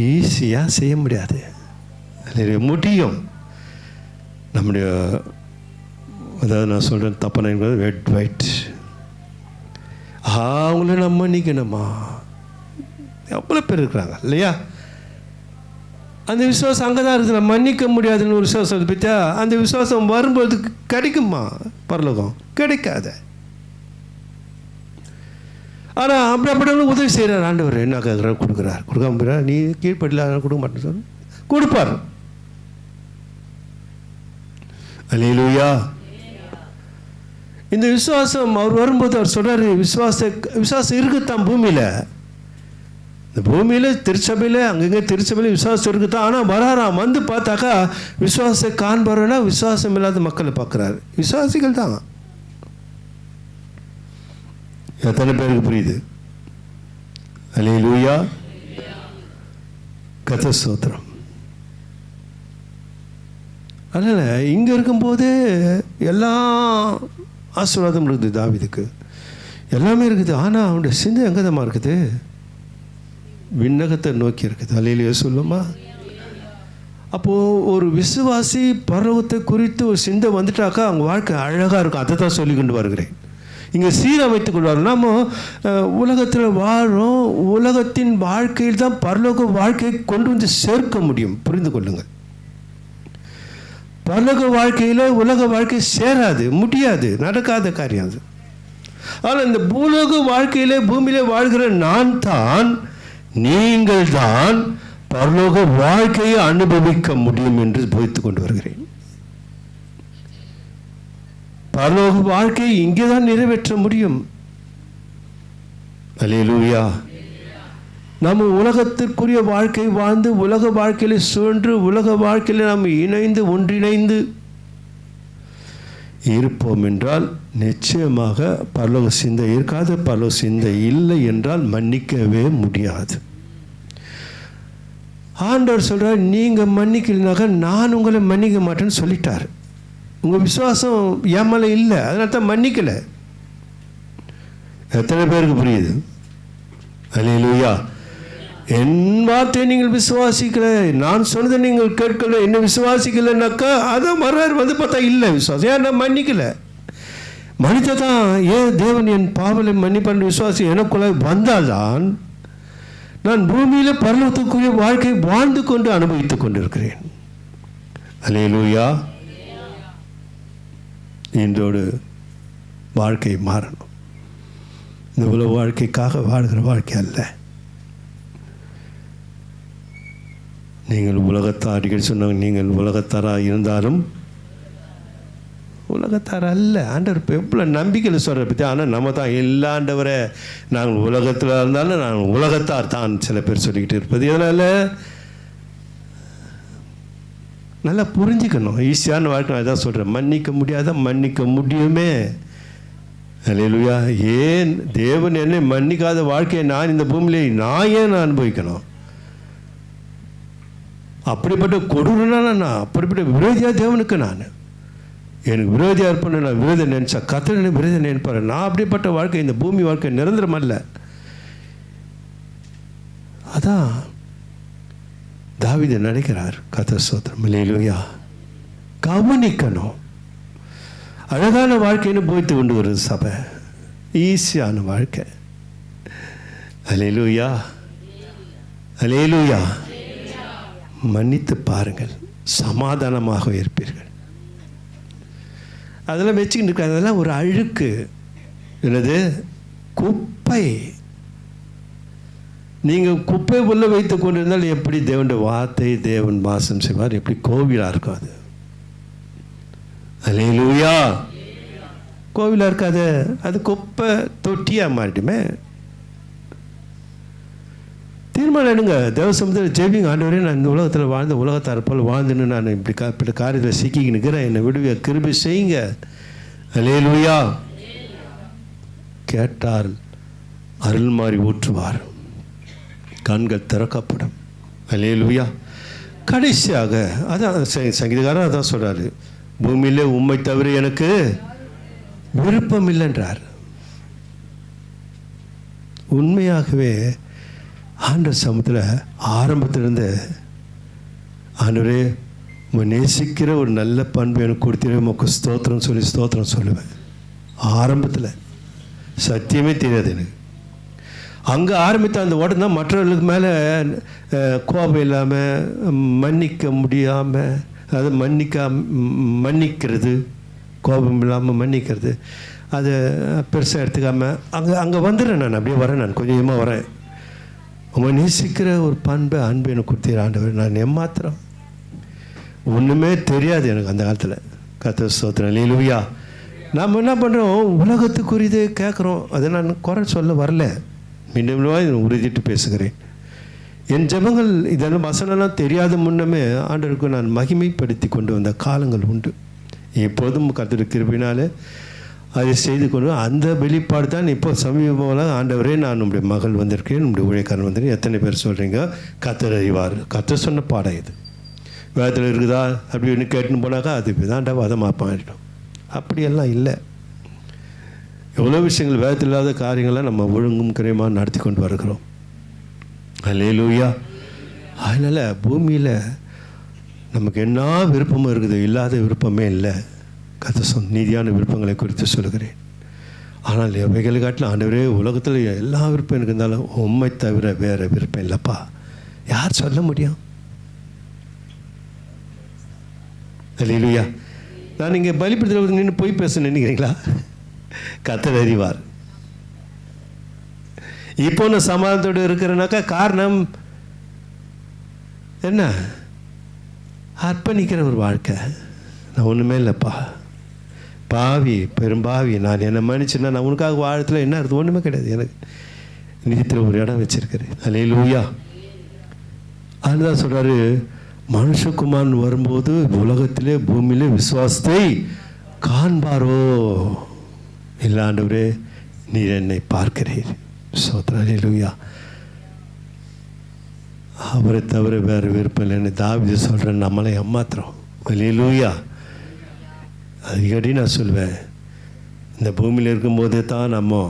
ஈஸியாக செய்ய முடியாது, முடியும். நம்முடைய அதாவது நான் சொல்கிறேன் தப்பான ரெட் ஒயிட் அவங்கள நம்ம மன்னிக்கணுமா? எவ்வளோ பேர் இருக்கிறாங்க இல்லையா? அந்த விசுவாசம் அங்கே தான் இருக்குது. நம்ம மன்னிக்க முடியாதுன்னு ஒரு விசுவாசத்தை பற்றியா அந்த விசுவாசம் வரும்போது கிடைக்குமா? பரலோகம் கிடைக்காத. ஆனால் அப்படி உதவி செய்கிறார் ஆண்டவர். என்ன கேட்குறாரு? கொடுக்குறார். கொடுக்காம போகிறார். நீ கீழ்படியில் கொடுக்க மாட்டேன்னு சொல்லு, கொடுப்பார். அல்லேலூயா. இந்த விசுவாசம் அவர் வரும்போது அவர் சொல்கிறார், விசுவாசம் இருக்குத்தான் பூமியில். இந்த பூமியில் திருச்சபையில் அங்கங்கே திருச்சபையில் விசுவாசம் இருக்குத்தான். ஆனால் வராராம், வந்து பார்த்தாக்கா விசுவாசத்தை காண்பாருன்னா விசுவாசம் இல்லாத மக்களை பார்க்குறாரு. விசுவாசிகள் தான். எத்தனை பேருக்கு புரியுது? அல்லேலூயா. கர்த்தர் ஸ்தோத்திரம். அதனால் இங்கே இருக்கும்போதே எல்லாம் ஆசீர்வாதம் இருக்குது தாவீதுக்கு, எல்லாமே இருக்குது. ஆனால் அவனுடைய சிந்தை எங்கே தான் இருக்குது? விண்ணகத்தை நோக்கி இருக்குது. அல்லேலூயா சொல்லுமா? அப்போது ஒரு விசுவாசி பரலோகத்தை குறித்து ஒரு சிந்தை வந்துட்டாக்கா அவங்க வாழ்க்கை அழகாக இருக்கும். அதை தான் சொல்லி கொண்டு வருகிறேன். இங்கே சீரமைத்து கொள்வார். நம்ம உலகத்தில் வாழும். உலகத்தின் வாழ்க்கையில் தான் பரலோக வாழ்க்கையை கொண்டு வந்து சேர்க்க முடியும். புரிந்து கொள்ளுங்கள். பரலோக வாழ்க்கையில் உலக வாழ்க்கை சேராது, முடியாது, நடக்காத காரியம் அது. ஆனால் இந்த பூலோக வாழ்க்கையிலே பூமியிலே வாழ்கிற நான் தான், நீங்கள் தான் பரலோக வாழ்க்கையை அனுபவிக்க முடியும் என்று போதித்து கொண்டு வருகிறேன். பரலோக வாழ்க்கையை இங்கே தான் நிறைவேற்ற முடியும். அல்லேலூயா. நம்ம உலகத்திற்குரிய வாழ்க்கை வாழ்ந்து உலக வாழ்க்கையில் சுழன்று உலக வாழ்க்கையில் நாம் இணைந்து ஒன்றிணைந்து இருப்போம் என்றால் நிச்சயமாக பரலோக சிந்தை இருக்காது. பரலோக சிந்தை இல்லை என்றால் மன்னிக்கவே முடியாது. ஆண்டவர் சொல்கிறார், நீங்கள் மன்னிக்கலைனாக்க நான் உங்களை மன்னிக்க மாட்டேன்னு சொல்லிட்டார். உங்கள் விசுவாசம் என் மேலே இல்லை, அதனால தான் மன்னிக்கலை. எத்தனை பேருக்கு புரியுது? அல்லேலூயா. என் வார்த்தை நீங்கள் விசுவாசிக்கலை, நான் சொன்னதை நீங்கள் கேட்கல, என்ன விசுவாசிக்கலைன்னாக்கா அதை மறுநாள் வந்து பார்த்தா இல்லை விசுவாசம். ஏன் நான் மன்னிக்கலை? மனித தான். ஏன் தேவன் என் பாவலை மன்னிப்பான் விசுவாசி எனக்குள்ள வந்தால்தான் நான் பூமியில் பரலோகத்துக்குரிய வாழ்க்கை வாழ்ந்து கொண்டு அனுபவித்துக் கொண்டிருக்கிறேன். அல்லேலூயா. இன்றோடு வாழ்க்கை மாறணும். இந்த உலக வாழ்க்கைக்காக வாழ்கிற வாழ்க்கை அல்ல. நீங்கள் உலகத்தார் அடிக்கடி சொன்னாங்க, நீங்கள் உலகத்தாராக இருந்தாலும் உலகத்தார் அல்ல. ஆண்டவர் இப்போ எவ்வளோ நம்பிக்கையில் சொல்கிற பற்றி. ஆனால் நம்ம தான் எல்லா ஆண்டவரை நாங்கள் உலகத்தில் இருந்தாலும் நாங்கள் உலகத்தார் தான் சில பேர் சொல்லிக்கிட்டு இருப்பது. இதனால் நல்லா புரிஞ்சுக்கணும். ஈஸியான வாழ்க்கை நான் இதான் சொல்கிறேன். மன்னிக்க முடியாத மன்னிக்க முடியுமே. அல்லேலூயா. ஏன் தேவன் என்னை மன்னிக்காத வாழ்க்கையை நான் இந்த பூமியிலே நான் ஏன் நான் அனுபவிக்கணும்? அப்படிப்பட்ட கொடூரனா நான், அப்படிப்பட்ட விரோதியாக தேவனுக்கு நான், எனக்கு விரோதியாக இருப்பேன்னு நான் விரோதம் நினைச்சா கர்த்தர் விரோதம் நினைப்பாரு. நான் அப்படிப்பட்ட வாழ்க்கை, இந்த பூமி வாழ்க்கை நிரந்தரம் அல்ல. அதான் தாவீது நினைக்கிறார். கர்த்தர் ஸ்தோத்திரம். அல்லேலூயா. கவனிக்கணும். அழகான வாழ்க்கைன்னு போய்த்து கொண்டு வருது சபை, ஈஸியான வாழ்க்கை. அல்லேலூயா. அல்லேலூயா. மன்னித்து பாருங்கள், சமாதானமாக இருப்பீர்கள். அதெல்லாம் வச்சுக்கிட்டு இருக்காது. அதெல்லாம் ஒரு அழுக்கு. என்னது? குப்பை. நீங்கள் குப்பை உள்ள வைத்து கொண்டிருந்தால் எப்படி தேவனுடைய வார்த்தை தேவன் வாசம் செய்வார்? எப்படி கோவிலாக இருக்கும் அது? அல்லேலூயா. கோவிலாக இருக்காது, அது குப்பை தொட்டியாக மாறிட்டுமே. தீர்மானம் எடுங்க. தேவசமத்தில் ஜெபிங்க. ஆண்டவரே, நான் இந்த உலகத்தில் வாழ்ந்த உலகத்தார் போல் வாழ்ந்துன்னு நான் இப்படி காரியத்தில் சிக்கிக்கு நிற்கிறேன், என்னை விடுவிய கிருபை செய்யுங்க. அல்லேலூயா. கேட்டால் அருள் மாறி ஊற்றுவார், கண்கள் திறக்கப்படும். அல்லேலூயா. கடைசியாக அதான் சங்கீதக்காரர் அதான் சொல்கிறாரு, பூமியிலே உம்மை தவிர எனக்கு விருப்பம் இல்லைன்றார். உண்மையாகவே ஆண்டவர் சமூகத்தில் ஆரம்பத்திலிருந்து ஆண்டவரே உம்மை நேசிக்கிற ஒரு நல்ல பண்பு எனக்கு கொடுத்தீரே, உமக்கு ஸ்தோத்திரம் சொல்லி ஸ்தோத்திரம் சொல்லுவேன். ஆரம்பத்தில் சத்தியமே தெரியாது எனக்கு. அங்கே ஆரம்பித்த அந்த ஓட்டம் தான் மற்றவர்களுக்கு மேலே கோபம் இல்லாமல், மன்னிக்க முடியாமல், அது மன்னிக்கிறது, கோபம் இல்லாமல் மன்னிக்கிறது, அதை பெருசாக எடுத்துக்காமல் அங்கே வந்துடுறேன். நான் அப்படியே வரேன், நான் கொஞ்சமாக வரேன். உங்கள் நேசிக்கிற ஒரு பண்பை அன்பு எனக்கு கொடுத்தீர் ஆண்டவர். நான் ஏமாத்திரம் ஒன்றுமே தெரியாது எனக்கு அந்த காலத்தில். கர்த்தர் ஸ்தோத்திரம். அல்லேலூயா. நாம் என்ன பண்ணுறோம்? உலகத்துக்குரியதே கேட்குறோம். அதை நான் குறை சொல்ல வரல, மீண்டும் உறுதிட்டு பேசுகிறேன். என் ஜெபங்கள் இதெல்லாம் வசனம்லாம் தெரியாத முன்னமே ஆண்டவருக்கு நான் மகிமைப்படுத்தி கொண்டு வந்த காலங்கள் உண்டு. எப்போதும் கர்த்தர் கிருபையினாலே அதை செய்து கொண்டு அந்த வெளிப்பாடு தான் இப்போ சமீபமாக ஆண்டவரே நான் உங்களுடைய மகள் வந்திருக்கேன், உங்களுடைய ஊழியக்காரன் வந்திருக்கேன். எத்தனை பேர் சொல்கிறீங்க? கர்த்தர் அறிவார். கர்த்தர் சொன்ன பாடம் இது. வேதத்தில் இருக்குதா அப்படின்னு கேட்டுன்னு போனாக்கா அது தாண்டா வதமாக மாறிடும். அப்படியெல்லாம் இல்லை. எவ்வளோ விஷயங்கள் வேதத்தில் இல்லாத காரியங்களை நம்ம ஒழுங்கும் கிரயமாக நடத்தி கொண்டு வருகிறோம். அல்லேலூயா. அதனால் பூமியில் நமக்கு என்ன விருப்பமும் இருக்குது, இல்லாத விருப்பமே இல்லை. கர்த்தர் நீதியான விருப்பங்களை குறித்து சொல்கிறேன். ஆனால் எவைகளை காட்டிலும் ஆண்டவரே உலகத்தில் எல்லா விருப்பம் எனக்கு இருந்தாலும் உம்மை தவிர வேறு விருப்பம் இல்லைப்பா. யார் சொல்ல முடியும்? அல்லேலூயா. நான் இங்கே பலிபீடத்தில் நின்று போய் பேச நினைக்கிறீங்களா? கர்த்தர் அறிவார். இப்போ நான் சமாதானத்தோடு இருக்கிறேனாக்கா காரணம் என்ன? அர்ப்பணிக்கிற ஒரு வாழ்க்கை. நான் ஒன்றுமே இல்லைப்பா, பாவி, பெரும்பாவி, நான் என்னை மன்னிச்சுன்னா நான் உனக்காக வாழத்தில் என்ன இருக்குது? ஒன்றுமே கிடையாது. எனக்கு நிதியத்தில் ஒரு இடம் வச்சிருக்கிறேன். அல்லேலூயா. அதுதான் சொல்கிறாரு, மனுஷகுமாரன் வரும்போது உலகத்திலே பூமியிலே விசுவாசத்தை காண்பாரோ? இல்லை ஆண்டவரே, நீர் என்னை பார்க்கிறீர். ஸ்தோத்திரம். அல்லேலூயா. அவரை தவிர வேறு விருப்பம் இல்லைன்னு தாவீது சொல்கிறேன். நம்மளை ஏமாத்துறோம். அல்லேலூயா. அடிக்கடி நான் சொல்வேன், இந்த பூமியில் இருக்கும்போதே தான் நம்ம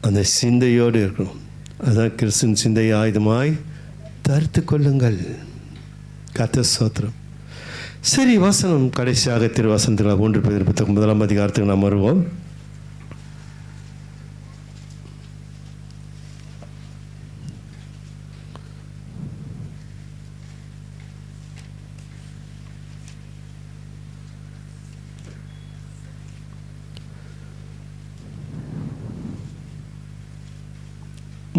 அந்த சிந்தையோடு இருக்கணும். அதுதான் கிறிஸ்துவின் சிந்தையை ஆயுதமாய் தரித்து கொள்ளுங்கள். கர்த்தர் ஸ்தோத்திரம். சரி, வசனம் கடைசியாக திருவசனத்தில் 1 பேதுரு புத்தகம் 1 அதிகாரத்துக்கு நாம் வருவோம்.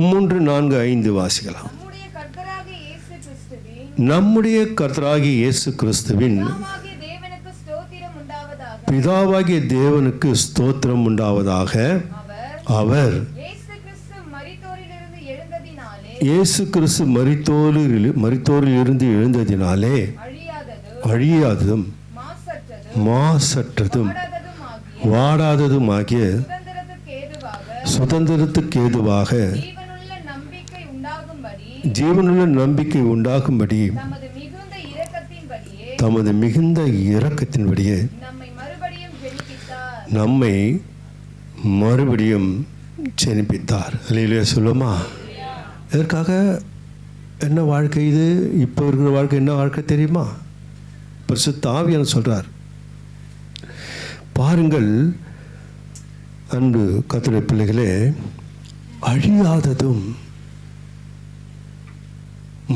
மூன்று, 4, 5 வாசிக்கலாம். நம்முடைய கர்த்தராகிய இயேசு கிறிஸ்துவின் பிதாவாகிய தேவனுக்கு ஸ்தோத்திரம் உண்டாவதாக. அவர் இயேசு கிறிஸ்து மரித்தோரில் இருந்து எழுந்ததினாலே அழியாததும் மாசற்றதும் வாடாததுமாகிய சுதந்திரத்துக்கு ஏதுவாக ஜீவனுள்ள நம்பிக்கை உண்டாகும்படி தமது மிகுந்த இரக்கத்தின்படியே நம்மை மறுபடியும் ஜெனிப்பித்தார். அல்லேலூயா சொல்லுமா? இதற்காக என்ன வாழ்க்கை இது? இப்போ இருக்கிற வாழ்க்கை என்ன வாழ்க்கை தெரியுமா? பரிசுத்த ஆவியானவர் சொல்றார், பாருங்கள் அன்பு கர்த்தருடைய பிள்ளைகளே, அழியாததும்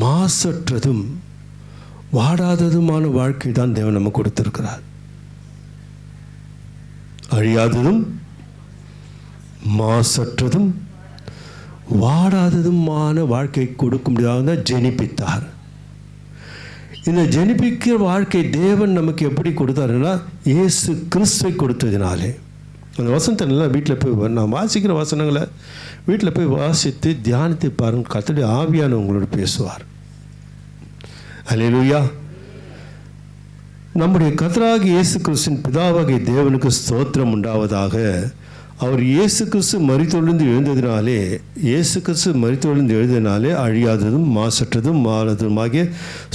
மாசற்றதும் வாடாததுமான வாழ்க்கை தான் தேவன் நம்ம கொடுத்திருக்கிறார். அழியாததும் மாசற்றதும் வாடாததுமான வாழ்க்கை கொடுக்க முடியாத ஜெனிப்பித்தார். இந்த ஜெனிப்பிக்கிற வாழ்க்கை தேவன் நமக்கு எப்படி கொடுத்தாருன்னா, இயேசு கிறிஸ்துவை கொடுத்ததினாலே. அந்த வசனத்தை நல்லா வீட்டில் போய் நான் வாசிக்கிற வசனங்களை வீட்டில் போய் வாசித்து தியானித்து பாருங்கள். கர்த்தருடைய ஆவியான உங்களோட பேசுவார். அல்லேலூயா. நம்முடைய கர்த்தராகிய இயேசு கிறிஸ்துவின் பிதாவாகிய தேவனுக்கு ஸ்தோத்திரம் உண்டாவதாக. அவர் இயேசு கிறிஸ்து மரித்தொழிந்து எழுந்ததினாலே அழியாததும் மாசற்றதும் மாறதுமாகிய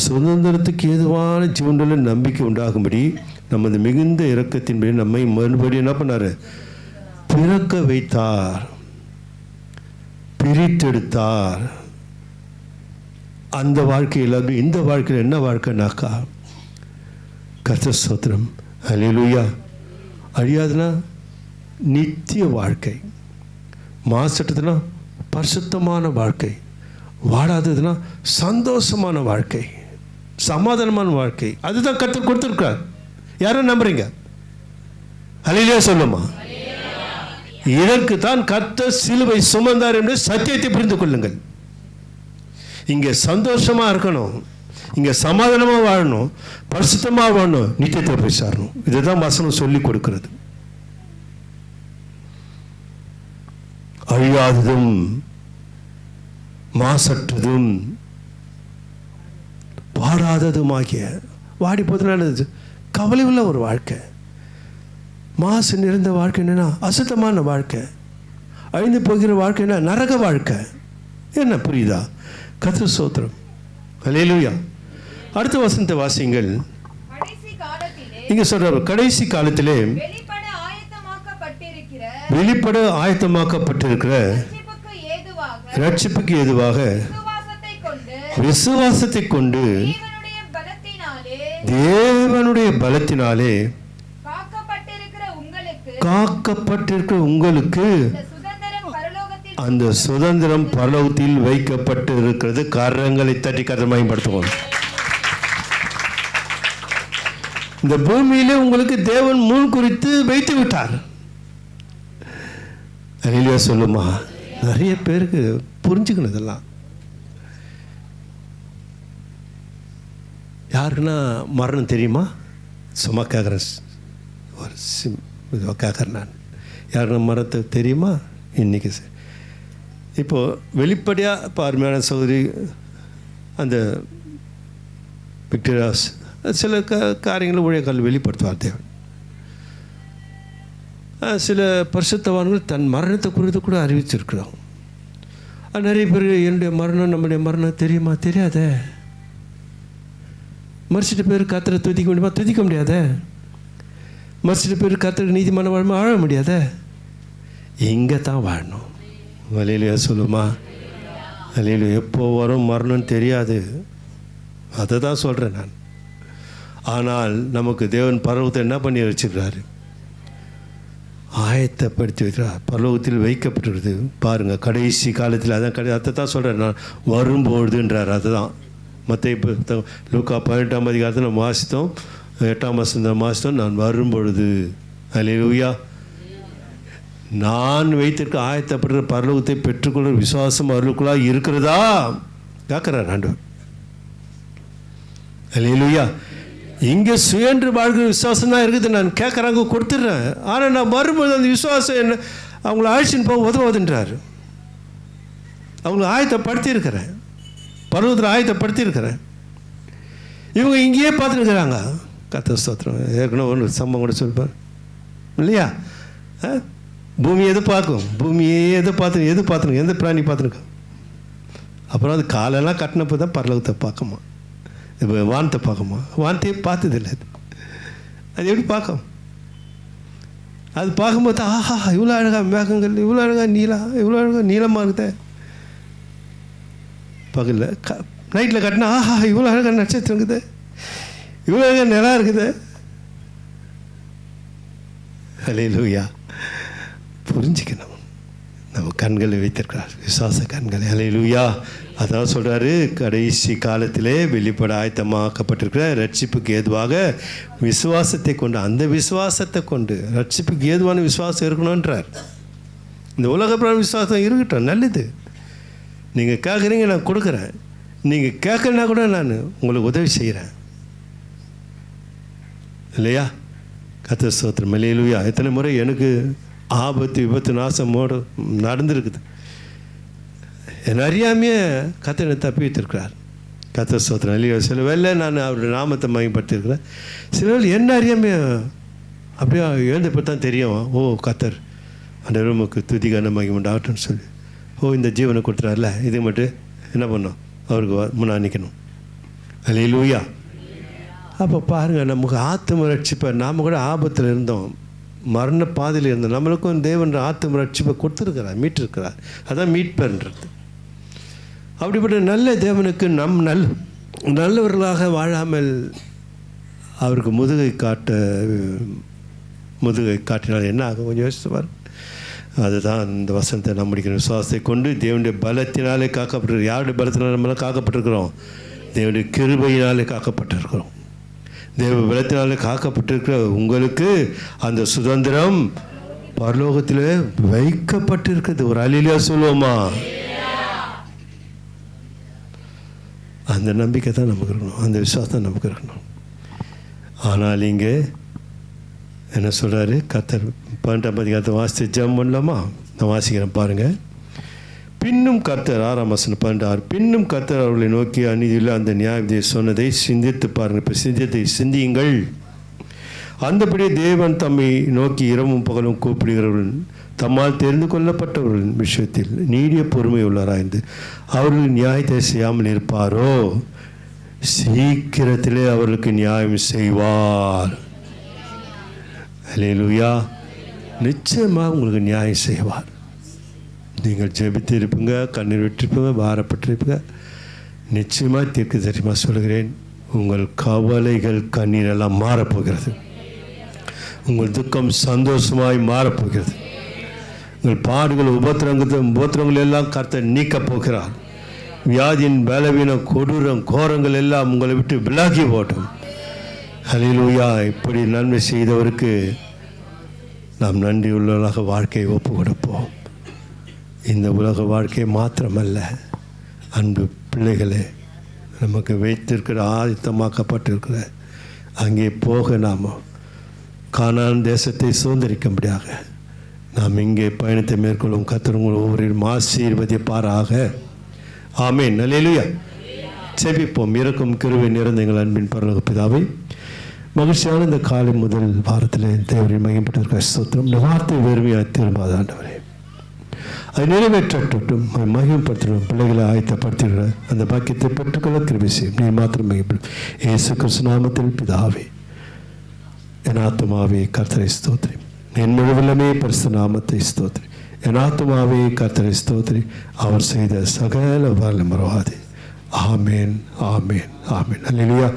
சுதந்திரத்துக்கு ஏதுவான ஜீவனுள்ள நம்பிக்கை உண்டாகும்படி நமது மிகுந்த இரக்கத்தின்படி நம்மை மறுபடியும் என்ன பண்ணார்? பிறக்க வைத்தார், பிரித்தெடுத்தார். அந்த வாழ்க்கையில் இந்த வாழ்க்கையில் என்ன வாழ்க்கைனாக்கா, கர்த்தர் ஸ்தோத்திரம். அல்லேலூயா. அழியாதுன்னா நித்திய வாழ்க்கை, மாசற்றதுன்னா பரிசுத்தமான வாழ்க்கை, வாடாததுன்னா சந்தோஷமான வாழ்க்கை, சமாதானமான வாழ்க்கை. அதுதான் கர்த்தர் கொடுத்துருக்கார். யாரும் நம்புறீங்க? அல்லேலூயா சொல்லுமா? இதற்கு தான் கர்த்தர் சிலுவை சுமந்தார் என்று சத்தியத்தை புரிந்து கொள்ளுங்கள். இங்கே சந்தோஷமா இருக்கணும், இங்கே சமாதானமா வாழணும், பரிசுத்தமா வாழணும், நித்தியத்தை போய் சாரணும். இதுதான் வசனம் சொல்லி கொடுக்கிறது. அழியாததும் மாசற்றதும் வாடாததுமாகிய, வாடி போதுனால கவலை உள்ள ஒரு வாழ்க்கை, மாசு நிறைந்த வாழ்க்கை என்னன்னா அசுத்தமான வாழ்க்கை, அழிந்து போகிற வாழ்க்கைன்னா நரக வாழ்க்கை. என்ன புரியுதா? கர்த்தர் ஸ்தோத்திரம். அல்லேலூயா. அடுத்த வசனத்தை வாசிங்கள். இங்க சொல்ற கடைசி காலத்திலே வெளிப்பட ஆயத்தமாக்கப்பட்டிருக்கிற ரட்சிப்புக்கு ஏதுவாக விசுவாசத்தை கொண்டு தேவனுடைய பலத்தினாலே காக்கப்பட்டிருக்கிற உங்களுக்கு அந்த சுதந்திரம் பரலோகத்தில் வைக்கப்பட்டு இருக்கிறது. கரங்களை தட்டி கரமயப்படுத்துவோம். இந்த பூமியிலே உங்களுக்கு தேவன் முன் குறித்து வைத்து விட்டார். அல்லேலூயா சொல்லுமா? நிறைய பேருக்கு புரிஞ்சுக்கணும் இதெல்லாம். யாருக்குன்னா மரணம் தெரியுமா? சும்மா கேட்குறேன், ஒரு கேட்குறேன் நான். யாருன்னா மரணத்தை தெரியுமா? இன்னைக்கு இப்போது வெளிப்படையாக இப்போ அருமையான சகோதரி அந்த விக்டோரியாஸ் சில காரியங்களை ஊழியர்கள் வெளிப்படுத்துவார் தேவன். சில பரிசுத்தவான்கள் தன் மரணத்தை குறித்து கூட அறிவிச்சிருக்கிறோம். நிறைய பேர் என்னுடைய மரணம் நம்முடைய மரணம் தெரியுமா? தெரியாத. மறிச்சிட்டு பேர் கர்த்தரை துதிக்க முடியுமா? துதிக்க முடியாத. மற்ற பேர் கர்த்தருக்கு நீதிமான வாழ்மை வாழ முடியாத, இங்கே தான் வாழணும். வழியிலையா சொல்லுமா? வழியில் எப்போ வரும் மரணம்னு தெரியாது, அதை தான் சொல்கிறேன் நான். ஆனால் நமக்கு தேவன் பரலோகத்தை என்ன பண்ணி வச்சுக்கிறாரு? ஆயத்தப்படுத்தி வைக்கிறார். பரலோகத்தில் வைக்கப்பட்டிருக்குது பாருங்கள். கடைசி காலத்தில் அதான் அதை தான் சொல்கிறேன் நான், வரும்பொழுதுன்றார். அதுதான் மற்ற இப்போ லூக்கா 18ஆம் அதிகாரத்தில் நம்ம வாசித்தோம், 8ஆம் வசனம் வாசித்தோம், நான் வரும்பொழுது. அல்லேலூயா. நான் வைத்திருக்க ஆயத்தப்படுற பரலோகத்தை பெற்றுக்கொள்ள விசுவாசம் அவர்களுக்குள்ளாக இருக்கிறதா கேட்குறார் ஆண்டவர். அல்லேலூயா. இங்கே சுயன்று வாழ்கிற விசுவாசம் தான் இருக்குது. நான் கேட்குறாங்க, கொடுத்துட்றேன். ஆனால் நான் வரும்போது அந்த விசுவாசம் என்ன அவங்கள அழைச்சின்னு போக உதவுதுன்றார். அவங்கள ஆயத்தப்படுத்தியிருக்கிறேன், பருவத்தில் ஆயத்தப்படுத்தியிருக்கிறேன். இவங்க இங்கேயே பார்த்துருக்குறாங்க. கர்த்தர் ஸ்தோத்திரம். ஏற்கனவே ஒன்று சம்பவம் கூட சொல்லிப்பார் இல்லையா? பூமி எது பார்க்கும்? பூமியே எது பார்த்துருங்க, எந்த பிராணி பார்த்துருக்கோம். அப்புறம் அது காலெல்லாம் கட்டினப்போ தான் பரலோகத்தை பார்க்குமா, இப்போ வானத்தை பார்க்குமா? வானத்தையே பார்த்ததில்லை. அது எப்படி பார்க்கும்? அது பார்க்கும்போது ஆஹா இவ்வளோ அழகாக மேகங்கள், இவ்வளோ அழகாக இவ்வளோ அழகாக நீளமாக இருக்குதே. பகலில் நைட்டில் கட்டினா ஆஹா இவ்வளோ அழகாக நட்சத்திரம் இருக்குது, இவ்வளோ அழகாக நிலா இருக்குது. அல்லேலூயா. புரிஞ்சுக்கணும். நம்ம கண்களை வைத்திருக்கிறார், விசுவாச கண்களை. அல்லேலூயா. அதான் சொல்கிறாரு, கடைசி காலத்திலே வெளிப்பட ஆயத்தமாக்கப்பட்டிருக்கிற ரட்சிப்புக்கு ஏதுவாக விசுவாசத்தை கொண்டு, அந்த விசுவாசத்தை கொண்டு ரட்சிப்புக்கு ஏதுவான விசுவாசம் இருக்கணுன்றார். இந்த உலக விசுவாசம் இருக்கட்டும், நல்லது. நீங்கள் கேட்குறீங்க, நான் கொடுக்குறேன். நீங்கள் கேட்கலனா கூட நான் உங்களுக்கு உதவி செய்கிறேன் இல்லையா? கர்த்தர் ஸ்தோத்திரம். அல்லேலூயா. எத்தனை முறை எனக்கு ஆபத்து விபத்து நாசமோடு நடந்துருக்குது. என்ன அறியாமையே கர்த்தரை தப்பி வைத்திருக்கிறார். கர்த்தர் ஸ்தோத்திரம். இல்லையா? சில வேலை நான் அவருடைய நாமத்தை மகிமைப்படுத்தியிருக்கிறேன். சில வேலை என்ன அறியாமையே அப்படியே எழுந்தப்போ தான் தெரியும், ஓ கர்த்தர் அந்த ரூமுக்கு துதிக்கான மகிமைண்டாகட்டும்னு சொல்லி, ஓ இந்த ஜீவனை கொடுத்துறாருல, இது மட்டும் என்ன பண்ணோம், அவருக்கு முன்னா நிற்கணும். அல்லேலூயா. அப்போ பாருங்கள், நமக்கு ஆத்தும ரட்சிப்பை, நாம் கூட ஆபத்தில் இருந்தோம், மரண பாதையில் இருந்தோம், நம்மளுக்கும் தேவன் ஆத்தும ரட்சிப்பை கொடுத்துருக்கிறார், மீட்டிருக்கிறார். அதான் மீட்பன்றது. அப்படிப்பட்ட நல்ல தேவனுக்கு நம் நல்லவர்களாக வாழாமல் அவருக்கு முதுகை காட்டினால் என்ன ஆகும்? கொஞ்சம் யோசிச்சுவார். அதுதான் இந்த வசனத்தை நாம் முடிக்கிற விசுவாசத்தை கொண்டு தேவனுடைய பலத்தினாலே காக்கப்பட்டிருக்கிறோம். யாருடைய பலத்தினாலே நம்மளாம் காக்கப்பட்டிருக்கிறோம்? தேவனுடைய கிருபையினாலே காக்கப்பட்டிருக்கிறோம். தேவ பலத்தினாலே காக்கப்பட்டிருக்கிற உங்களுக்கு அந்த சுதந்திரம் பரலோகத்தில் வைக்கப்பட்டிருக்குது. ஒரு அல்லேலூயா சொல்லுவோமா? அந்த நம்பிக்கை தான் நமக்கு இருக்கணும், அந்த விசுவாசம் தான் நமக்கு இருக்கணும். ஆனால் இங்கே என்ன சொல்கிறாரு கர்த்தர்? 12ஆம் அதிகாரத்தை வாசித்து ஜெபம் பண்ணலாமா? நான் வாசிக்கிறேன் பாருங்கள். பின்னும் கர்த்தர் 6ஆம் வசனம் 12. பின்னும் கர்த்தர் அவர்களை நோக்கி அநீதியில் அந்த நியாயத்தை சொன்னதை சிந்தித்து பாருங்கள். இப்போ சிந்தியுங்கள். அந்தபடியே தேவன் தம்மை நோக்கி இரவும் பகலும் கூப்பிடுகிறவர்கள் தம்மால் தெரிந்து கொள்ளப்பட்டவர்களின் விஷயத்தில் நீடிய பொறுமை உள்ளாராய்ந்து அவர்கள் நியாயத்தை செய்யாமல் இருப்பாரோ, சீக்கிரத்திலே அவர்களுக்கு நியாயம் செய்வார். அல்லேலூயா. நிச்சயமாக உங்களுக்கு நியாயம் செய்வார். நீங்கள் ஜெபித்து இருப்பீங்க, கண்ணீர் விட்டிருப்பீங்க, பாரப்பட்டிருப்பீங்க. நிச்சயமாக தீர்க்க தெரியுமா சொல்கிறேன், உங்கள் கவலைகள் கண்ணீரெல்லாம் மாறப்போகிறது. உங்கள் துக்கம் சந்தோஷமாய் மாறப்போகிறது. உங்கள் பாடுகள் உபத்திரங்கள் எல்லாம் கர்த்தர் நீக்கப் போகிறார். வியாதியின் பலவீன கொடூரம் கோரங்கள் எல்லாம் உங்களை விட்டு விலகி போட்டும். அல்லேலூயா. இப்படி நன்மை செய்தவருக்கு நாம் நன்றியுள்ளவர்களாக வாழ்க்கையை ஒப்பு கொடுப்போம். இந்த உலக வாழ்க்கை மாத்திரமல்ல, அன்பு பிள்ளைகளே, நமக்கு வைத்திருக்கிற ஆயத்தமாக்கப்பட்டிருக்கிற அங்கே போக நாம் கானான் தேசத்தை சுதந்திரிக்கும்படியாக நாம் இங்கே பயணத்தை மேற்கொள்ளும். கர்த்தர் உங்கள் ஒவ்வொருவரையும் ஆசீர்வதிப்பாராக. ஆமென். அல்லேலூயா. செபிப்போம். இரக்கம் கிருபை நிறைந்த எங்கள் அன்பின் பரலோக பிதாவே, மகிழ்ச்சியான இந்த காலை முதல் வாரத்தில் தேவரின் மகிமைப்பட்டிருக்கிற ஸ்தோத்திரம். இந்த வார்த்தை வெறுமையாக திரும்பாத ஆண்டவரே, அதை நிறைவேற்றட்டும். மகிமைப்படுத்தணும். பிள்ளைகளை ஆயத்தப்படுத்துகிற அந்த பாக்கியத்தை பெற்றுக்கொள்ள கிருபை செய்யும். நீ மாத்திரம் மகிமைப்படும். இயேசு கிறிஸ்து நாமத்தில் பிதாவே, என் ஆத்துமாவே கர்த்தரை ஸ்தோத்திரி, என் முழுவதுமே பரிசுத்த நாமத்தை ஸ்தோத்திரி. என் ஆத்துமாவே கர்த்தரை ஸ்தோத்திரி, அவர் செய்த சகல வல்லமை மறவாதே. ஆமேன், ஆமேன், ஆமேன். அல்லேலூயா.